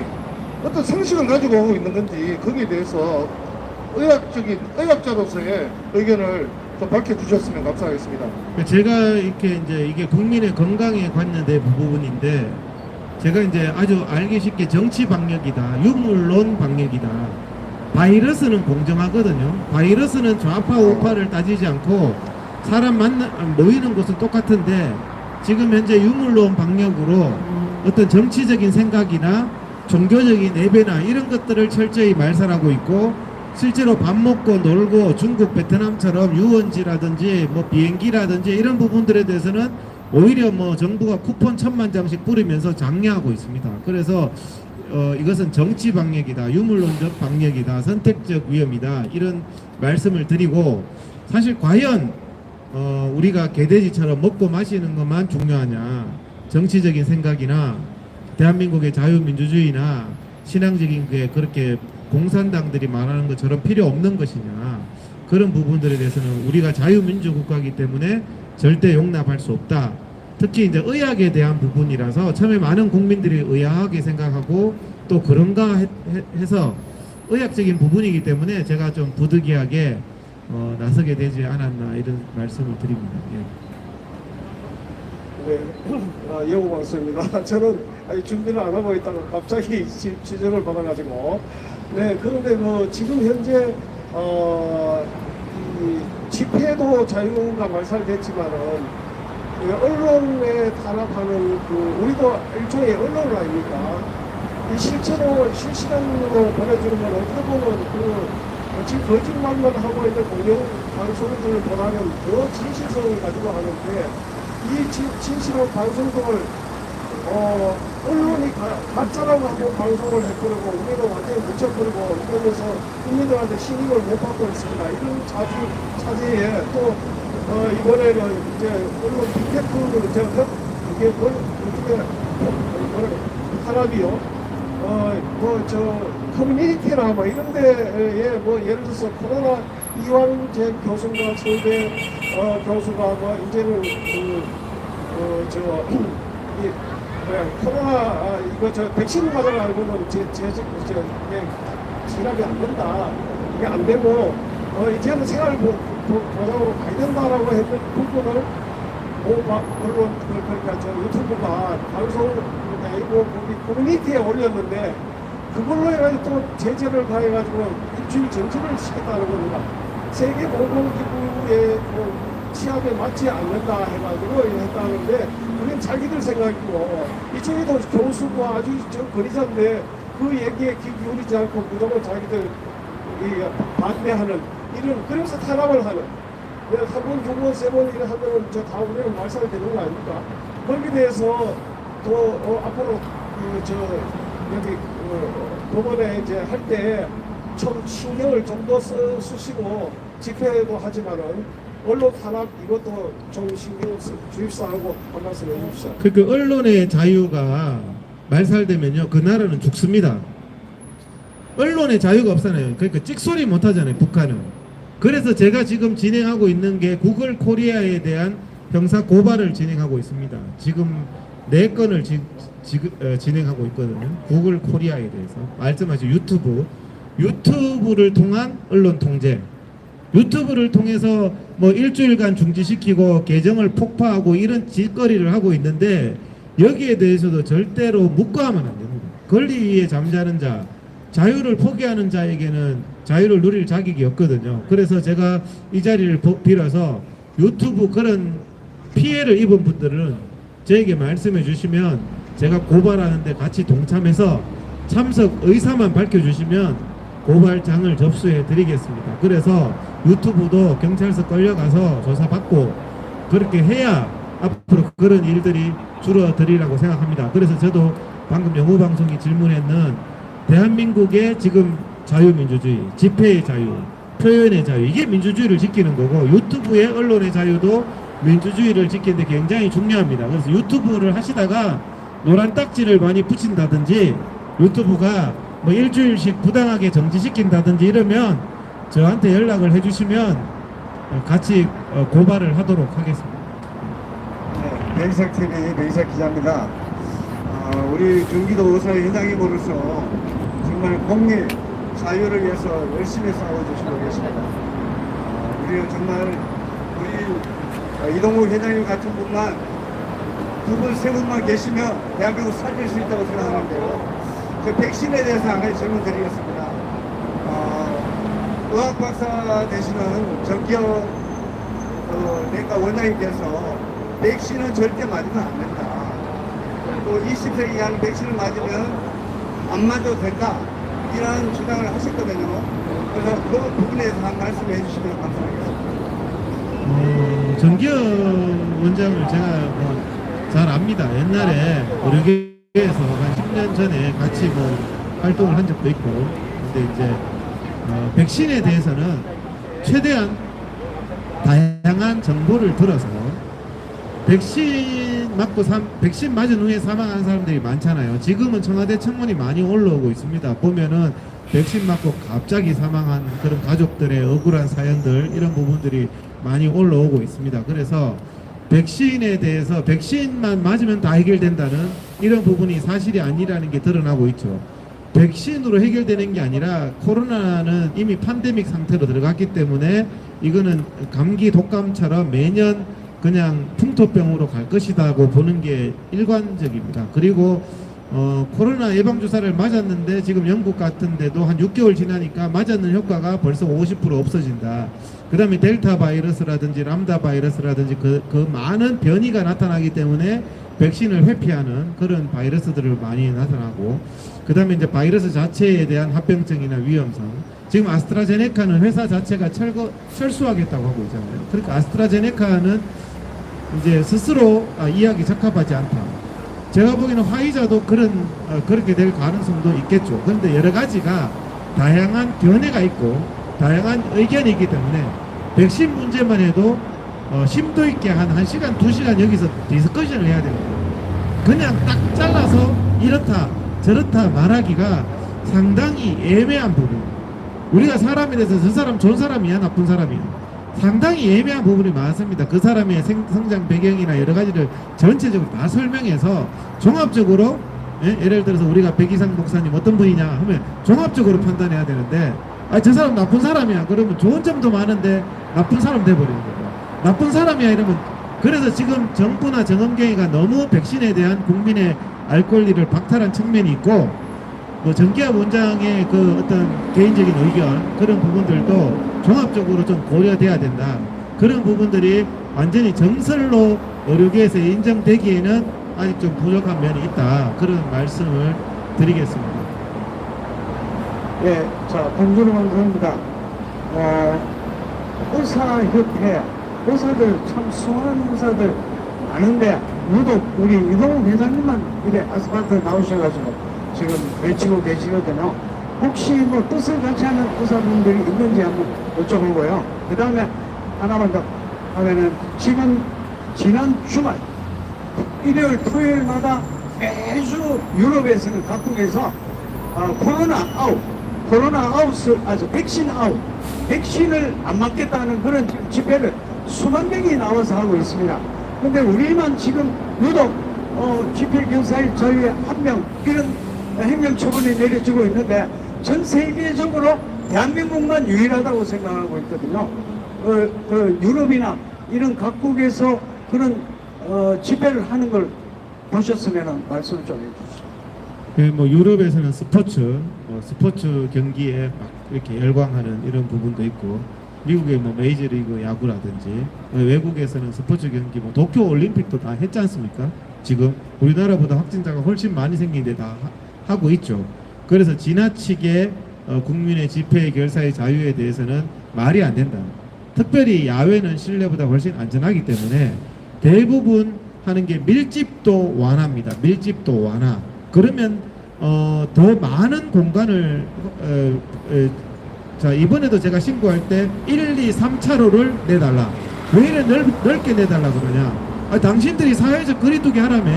어떤 상식을 가지고 하고 있는 건지, 거기에 대해서 의학자로서의 의견을 좀 밝혀주셨으면 감사하겠습니다. 제가 이렇게 이게 국민의 건강에 관련된 부분인데, 제가 아주 알기 쉽게 정치 방역이다, 유물론 방역이다. 바이러스는 공정하거든요. 바이러스는 좌파 우파를 따지지 않고 사람 모이는 곳은 똑같은데, 지금 현재 유물론 방역으로 어떤 정치적인 생각이나 종교적인 예배나 이런 것들을 철저히 말살하고 있고, 실제로 밥 먹고 놀고 중국 베트남처럼 유원지라든지 뭐 비행기라든지 이런 부분들에 대해서는 오히려 뭐 정부가 쿠폰 1000만 장씩 뿌리면서 장려하고 있습니다. 그래서 이것은 정치 방역이다, 유물론적 방역이다, 선택적 위험이다, 이런 말씀을 드리고, 사실 과연 우리가 개돼지처럼 먹고 마시는 것만 중요하냐, 정치적인 생각이나 대한민국의 자유민주주의나 신앙적인 게 그렇게 공산당들이 말하는 것처럼 필요 없는 것이냐, 그런 부분들에 대해서는 우리가 자유민주국가이기 때문에 절대 용납할 수 없다. 특히 의학에 대한 부분이라서 처음에 많은 국민들이 의아하게 생각하고 또 그런가 해서 의학적인 부분이기 때문에 제가 좀 부득이하게 나서게 되지 않았나, 이런 말씀을 드립니다. 예. 네, 여우광수입니다. 저는 준비를 안 하고 있다가 갑자기 지적을 받아가지고, 네, 그런데 지금 현재 이 집회도 자유가 말살됐지만은 언론에 탄압하는 우리도 일종의 언론 아닙니까? 이 실제로 실시간으로 보내주는 건 어떻게 보면 지금 거짓말만 하고 있는 공영 방송들보다는 더 진실성을 가지고 하는데, 이 진실한 방송국을 언론이 가짜라고 하고 방송을 해버리고 우리가 완전히 묻혀버리고 이러면서 국민들한테 신임을 못 받고 있습니다. 이런 차지에 또 이번에는 이제 언론 빅테크 이게 어떻게 탄압이요? 커뮤니티나 이런 데에 예를 들어서 코로나 이완재 교수가 서울대 교수가 이제는 코로나 백신 맞으러 알고는 진압이 안 된다. 이게 안 되고 이제는 생활 보장으로 가야 된다라고 했던 부분을 물론 그러니까 저 유튜브가 방송 아니고 커뮤니티에 올렸는데 그걸로 해가지고 또 제재를 가해가지고 일주일 정지를 시켰다는 겁니다. 세계보건기구의 취합에 맞지 않는다 해가지고 했다는데 그건 자기들 생각이고 이쪽에도 교수고 아주 저 거리자인데 그 얘기에 귀 기울이지 않고 무조건 자기들 반대하는 이런 그래서 탄압을 하는 한 번, 두 번, 세 번 이렇게 하면은 저 다음에는 말살이 되는 거 아닙니까? 거기에 대해서 또 앞으로 여기 법원에 이제 할 때 좀 신경을 좀 더 쓰시고 집회도 하지만은 언론 탄압 이것도 좀 신경 주입사하고 한 말씀 해주십시오. 그 언론의 자유가 말살되면요 그 나라는 죽습니다. 언론의 자유가 없잖아요. 그러니까 찍소리 못 하잖아요 북한은. 그래서 제가 지금 진행하고 있는 게 구글 코리아에 대한 형사 고발을 진행하고 있습니다. 지금 4건을 진행하고 있거든요. 구글 코리아에 대해서 말씀하신 유튜브를 통한 언론 통제, 유튜브를 통해서 뭐 일주일간 중지시키고 계정을 폭파하고 이런 짓거리를 하고 있는데 여기에 대해서도 절대로 묵과하면 안 됩니다. 권리에 잠자는 자, 자유를 포기하는 자에게는 자유를 누릴 자격이 없거든요. 그래서 제가 이 자리를 빌어서 유튜브 그런 피해를 입은 분들은 저에게 말씀해 주시면 제가 고발하는데 같이 동참해서 참석 의사만 밝혀주시면 고발장을 접수해 드리겠습니다. 그래서 유튜브도 경찰서 끌려가서 조사받고 그렇게 해야 앞으로 그런 일들이 줄어들이라고 생각합니다. 그래서 저도 방금 영우방송이 질문했는 대한민국의 지금 자유민주주의, 집회의 자유, 표현의 자유 이게 민주주의를 지키는 거고 유튜브의 언론의 자유도 민주주의를 지키는데 굉장히 중요합니다. 그래서 유튜브를 하시다가 노란 딱지를 많이 붙인다든지 유튜브가 뭐 일주일씩 부당하게 정지시킨다든지 이러면 저한테 연락을 해주시면 같이 고발을 하도록 하겠습니다. 네, 배희석 TV 배희석 기자입니다. 우리 경기도 의사의 회장님으로서 정말 공리 자유를 위해서 열심히 싸워주시고 계십니다. 우리는 정말 우리 이동욱 회장님 같은 분만 두 분, 세 분만 계시면 대한민국 살릴 수 있다고 생각하는데요. 그 백신에 대해서 한 가지 질문 드리겠습니다. 의학 박사 되시는 정기영 내과 원장님께서 백신은 절대 맞으면 안 된다. 또 20세 이하는 백신을 맞으면 안 맞아도 된다. 이런 주장을 하셨거든요. 그래서 그 부분에 대해서 한 말씀 해주시면 감사하겠습니다. 정기영 원장을 제가 잘 압니다. 옛날에 의료계에서 한 10년 전에 같이 활동을 한 적도 있고, 근데 이제 백신에 대해서는 최대한 다양한 정보를 들어서 백신 맞은 후에 사망한 사람들이 많잖아요. 지금은 청와대 청문이 많이 올라오고 있습니다. 보면은 백신 맞고 갑자기 사망한 그런 가족들의 억울한 사연들 이런 부분들이 많이 올라오고 있습니다. 그래서 백신에 대해서 백신만 맞으면 다 해결된다는 이런 부분이 사실이 아니라는 게 드러나고 있죠. 백신으로 해결되는 게 아니라 코로나는 이미 팬데믹 상태로 들어갔기 때문에 이거는 감기 독감처럼 매년 그냥 풍토병으로 갈 것이다고 보는 게 일관적입니다. 그리고 코로나 예방주사를 맞았는데 지금 영국 같은 데도 한 6개월 지나니까 맞았는 효과가 벌써 50% 없어진다. 그 다음에 델타 바이러스라든지 람다 바이러스라든지 그 많은 변이가 나타나기 때문에 백신을 회피하는 그런 바이러스들을 많이 나타나고, 그 다음에 이제 바이러스 자체에 대한 합병증이나 위험성. 지금 아스트라제네카는 회사 자체가 철수하겠다고 하고 있잖아요. 그러니까 아스트라제네카는 이제 스스로 이해하기 적합하지 않다. 제가 보기에는 화이자도 그렇게 될 가능성도 있겠죠. 그런데 여러 가지가 다양한 견해가 있고 다양한 의견이 있기 때문에 백신 문제만 해도 심도 있게 한 1시간, 2시간 여기서 디스커션을 해야 됩니다. 그냥 딱 잘라서 이렇다 저렇다 말하기가 상당히 애매한 부분. 우리가 사람에 대해서 저 사람 좋은 사람이야 나쁜 사람이야 상당히 애매한 부분이 많습니다. 그 사람의 성장 배경이나 여러 가지를 전체적으로 다 설명해서 종합적으로 예? 예를 들어서 우리가 백이상 목사님 어떤 분이냐 하면 종합적으로 판단해야 되는데 저 사람 나쁜 사람이야 그러면 좋은 점도 많은데 나쁜 사람 돼버리는 거예요. 나쁜 사람이야 이러면 그래서 지금 정부나 정은경이가 너무 백신에 대한 국민의 알 권리를 박탈한 측면이 있고 뭐 정기합 원장의 그 어떤 개인적인 의견 그런 부분들도 종합적으로 좀 고려돼야 된다. 그런 부분들이 완전히 정설로 의료계에서 인정되기에는 아직 좀 부족한 면이 있다. 그런 말씀을 드리겠습니다. 예, 자, 봉준호 감사합니다. 의사협회, 의사들, 참 수많은 의사들 많은데, 유독 우리 이동욱 회장님만 이래 아스팔트 나오셔가지고 지금 외치고 계시거든요. 혹시 뭐 뜻을 같이 하는 의사분들이 있는지 한번 여쭤보고요. 그 다음에 하나만 더 하면은 지금 지난 주말, 일요일, 토요일마다 매주 유럽에서는 각국에서 백신 아웃, 백신을 안 맞겠다는 그런 집회를 수만 명이 나와서 하고 있습니다. 근데 우리만 지금 유독 집회경사의 저희 한 명 이런 행정처분이 내려지고 있는데 전 세계적으로 대한민국만 유일하다고 생각하고 있거든요. 유럽이나 이런 각국에서 그런 집회를 하는 걸 보셨으면 말씀을 좀 해주시죠. 네, 뭐 유럽에서는 스포츠 경기에 막 이렇게 열광하는 이런 부분도 있고, 미국의 뭐 메이저리그 야구라든지, 외국에서는 스포츠 경기, 뭐 도쿄 올림픽도 다 했지 않습니까? 지금 우리나라보다 확진자가 훨씬 많이 생기는데 다 하고 있죠. 그래서 지나치게 국민의 집회 결사의 자유에 대해서는 말이 안 된다. 특별히 야외는 실내보다 훨씬 안전하기 때문에 대부분 하는 게 밀집도 완화입니다. 밀집도 완화. 그러면 더 많은 공간을 자, 이번에도 제가 신고할 때 1, 2, 3차로를 내달라. 왜 이래 넓게 내달라 그러냐? 당신들이 사회적 거리두기 하라며.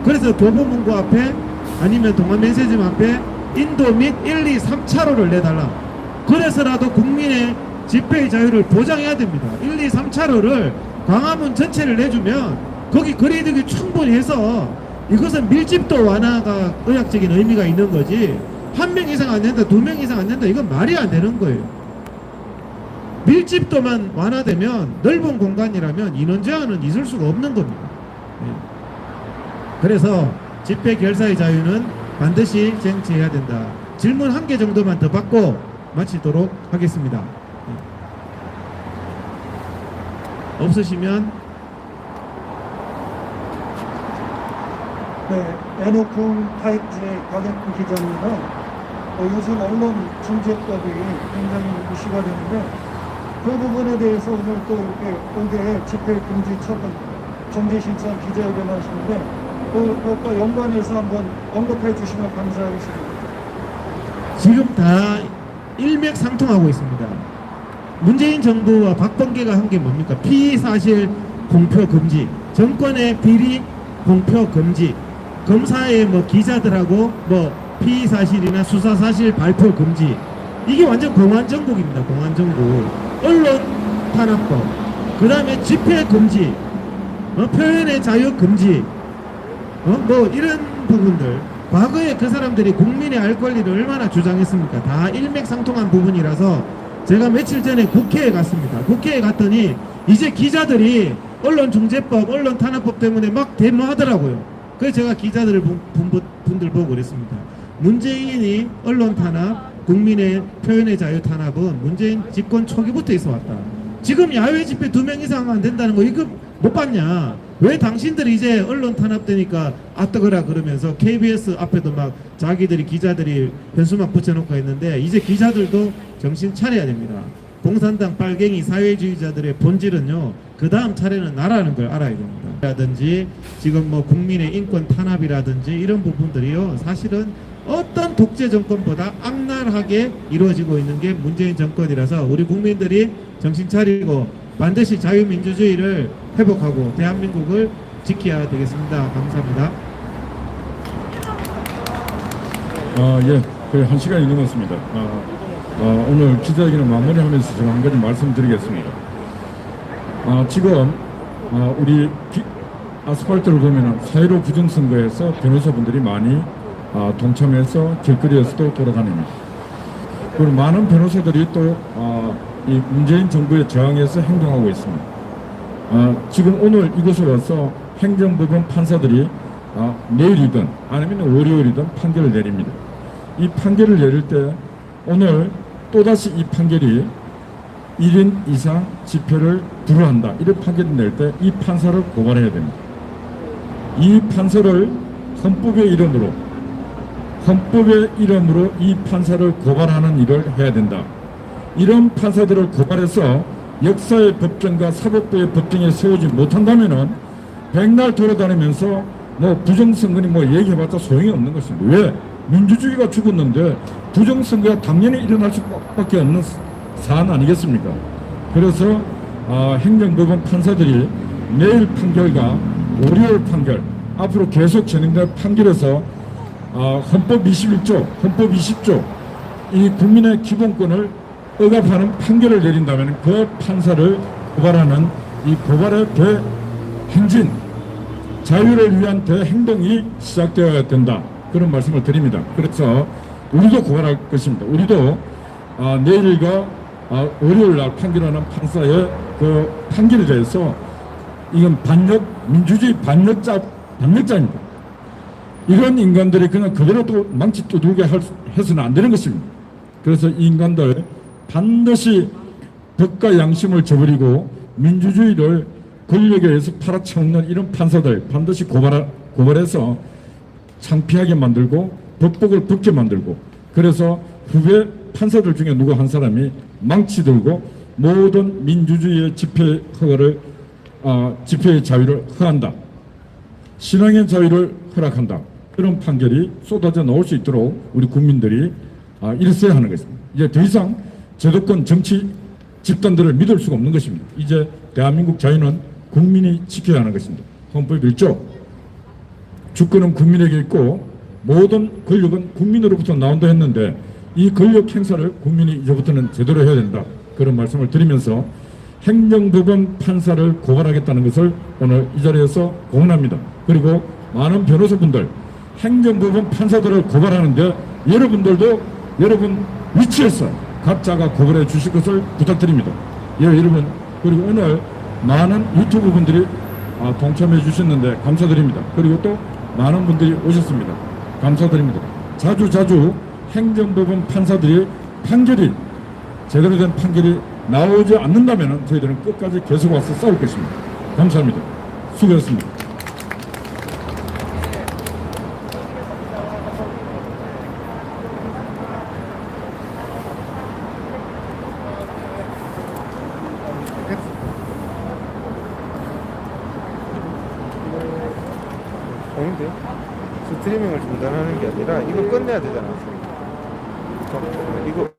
그래서 교보문고 앞에 아니면 동아면세점 앞에 인도 및 1, 2, 3차로를 내달라. 그래서라도 국민의 집회의 자유를 보장해야 됩니다. 1, 2, 3차로를 광화문 전체를 내주면 거기 거리두기 충분히 해서 이것은 밀집도 완화가 의학적인 의미가 있는 거지, 한 명 이상 안 된다, 2명 이상 안 된다, 이건 말이 안 되는 거예요. 밀집도만 완화되면 넓은 공간이라면 인원 제한은 있을 수가 없는 겁니다. 그래서 집회 결사의 자유는 반드시 쟁취해야 된다. 질문 1개 정도만 더 받고 마치도록 하겠습니다. 없으시면 네, 에노콘 타입주의 박영구 기자입니다. 요즘 언론 중재법이 굉장히 이슈가 되는데 그 부분에 대해서 오늘 또 이렇게 의대 집회 금지 처분 정제 신청 기자회견 하시는데 그것과 연관해서 한번 언급해 주시면 감사하겠습니다. 지금 다 일맥상통하고 있습니다. 문재인 정부와 박범계가 한 게 뭡니까? 피의사실 공표 금지, 정권의 비리 공표 금지, 검사의 뭐 기자들하고 뭐 피의사실이나 수사사실 발표 금지. 이게 완전 공안정국입니다. 공안정국. 언론 탄압법, 그 다음에 집회 금지, 표현의 자유 금지, 뭐 이런 부분들. 과거에 그 사람들이 국민의 알 권리를 얼마나 주장했습니까? 다 일맥상통한 부분이라서 제가 며칠 전에 국회에 갔습니다. 국회에 갔더니 이제 기자들이 언론중재법, 언론탄압법 때문에 막 데모하더라고요. 그래서 제가 기자들 분들 보고 그랬습니다. 문재인이 언론탄압, 국민의 표현의 자유 탄압은 문재인 집권 초기부터 있어 왔다. 지금 야외 집회 2명 이상 안 된다는 거 이거 못 봤냐? 왜 당신들이 이제 언론 탄압되니까 아뜨거라 그러면서 KBS 앞에도 막 자기들이 기자들이 현수막 붙여놓고 했는데, 이제 기자들도 정신 차려야 됩니다. 공산당 빨갱이 사회주의자들의 본질은요, 그 다음 차례는 나라는 걸 알아야 됩니다. 라든지 지금 뭐 국민의 인권 탄압이라든지 이런 부분들이요, 사실은 어떤 독재 정권보다 악랄하게 이루어지고 있는 게 문재인 정권이라서 우리 국민들이 정신 차리고 반드시 자유민주주의를 회복하고 대한민국을 지켜야 되겠습니다. 감사합니다. 예, 거의 1시간이 넘었습니다. 오늘 기자회견을 마무리하면서 제가 한 가지 말씀드리겠습니다. 지금 우리 아스팔트를 보면 사회로 부정선거에서 변호사분들이 많이 동참해서 길거리에서도 돌아다닙니다. 그리고 많은 변호사들이 또 이 문재인 정부에 저항해서 행동하고 있습니다. 지금 오늘 이곳에 와서 행정법원 판사들이 내일이든 아니면 월요일이든 판결을 내립니다. 이 판결을 내릴 때 오늘 또다시 이 판결이 1인 이상 집회를 불허한다 이런 판결을 낼 때 이 판사를 고발해야 됩니다. 이 판사를 헌법의 이름으로 이 판사를 고발하는 일을 해야 된다. 이런 판사들을 고발해서 역사의 법정과 사법부의 법정에 세우지 못한다면은 백날 돌아다니면서 뭐 부정선거니 뭐 얘기해봤자 소용이 없는 것입니다. 왜? 민주주의가 죽었는데 부정선거가 당연히 일어날 수밖에 없는 사안 아니겠습니까? 그래서 행정법원 판사들이 내일 판결과 월요일 판결 앞으로 계속 진행될 판결에서 헌법 21조, 헌법 20조 이 국민의 기본권을 억압하는 판결을 내린다면 그 판사를 고발하는 이 고발의 대행진 자유를 위한 대행동이 시작되어야 된다 그런 말씀을 드립니다. 그래서 우리도 고발할 것입니다. 우리도 내일과 월요일 날 판결하는 판사의 그 판결에 대해서 이건 민주주의 반역자입니다. 이런 인간들이 그냥 그대로 또 망치 두들게 해서는 안 되는 것입니다. 그래서 이 인간들 반드시 법과 양심을 저버리고 민주주의를 권력에 의해서 팔아쳐먹는 이런 판사들 반드시 고발해서 창피하게 만들고 법복을 벗게 만들고 그래서 후배 판사들 중에 누구 한 사람이 망치 들고 모든 민주주의의 집회의 자유를 허한다. 신앙의 자유를 허락한다. 그런 판결이 쏟아져 나올 수 있도록 우리 국민들이 일어서야 하는 것입니다. 이제 더 이상 제도권 정치 집단들을 믿을 수가 없는 것입니다. 이제 대한민국 자유는 국민이 지켜야 하는 것입니다. 헌법 1조 주권은 국민에게 있고 모든 권력은 국민으로부터 나온다 했는데 이 권력 행사를 국민이 이제부터는 제대로 해야 된다. 그런 말씀을 드리면서 행정법원 판사를 고발하겠다는 것을 오늘 이 자리에서 공언합니다. 그리고 많은 변호사분들 행정법원 판사들을 고발하는데 여러분들도 여러분 위치에서 각자가 고발해 주실 것을 부탁드립니다. 예, 여러분 그리고 오늘 많은 유튜브 분들이 동참해 주셨는데 감사드립니다. 그리고 또 많은 분들이 오셨습니다. 감사드립니다. 자주 행정법원 판사들이 판결이 제대로 된 판결이 나오지 않는다면 저희들은 끝까지 계속 와서 싸울 것입니다. 감사합니다. 수고하셨습니다. 아닌데? 스트리밍을 중단하는 게 아니라 이거 끝내야 되잖아. 이거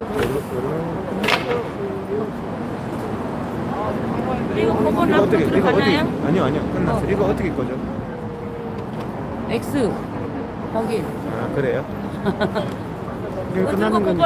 이거 그건 앞으로 들어가나요? 아니요 끝났어. 이거 어떻게 꺼져? X 확인. 아 그래요? 이거 그거 끝나는 건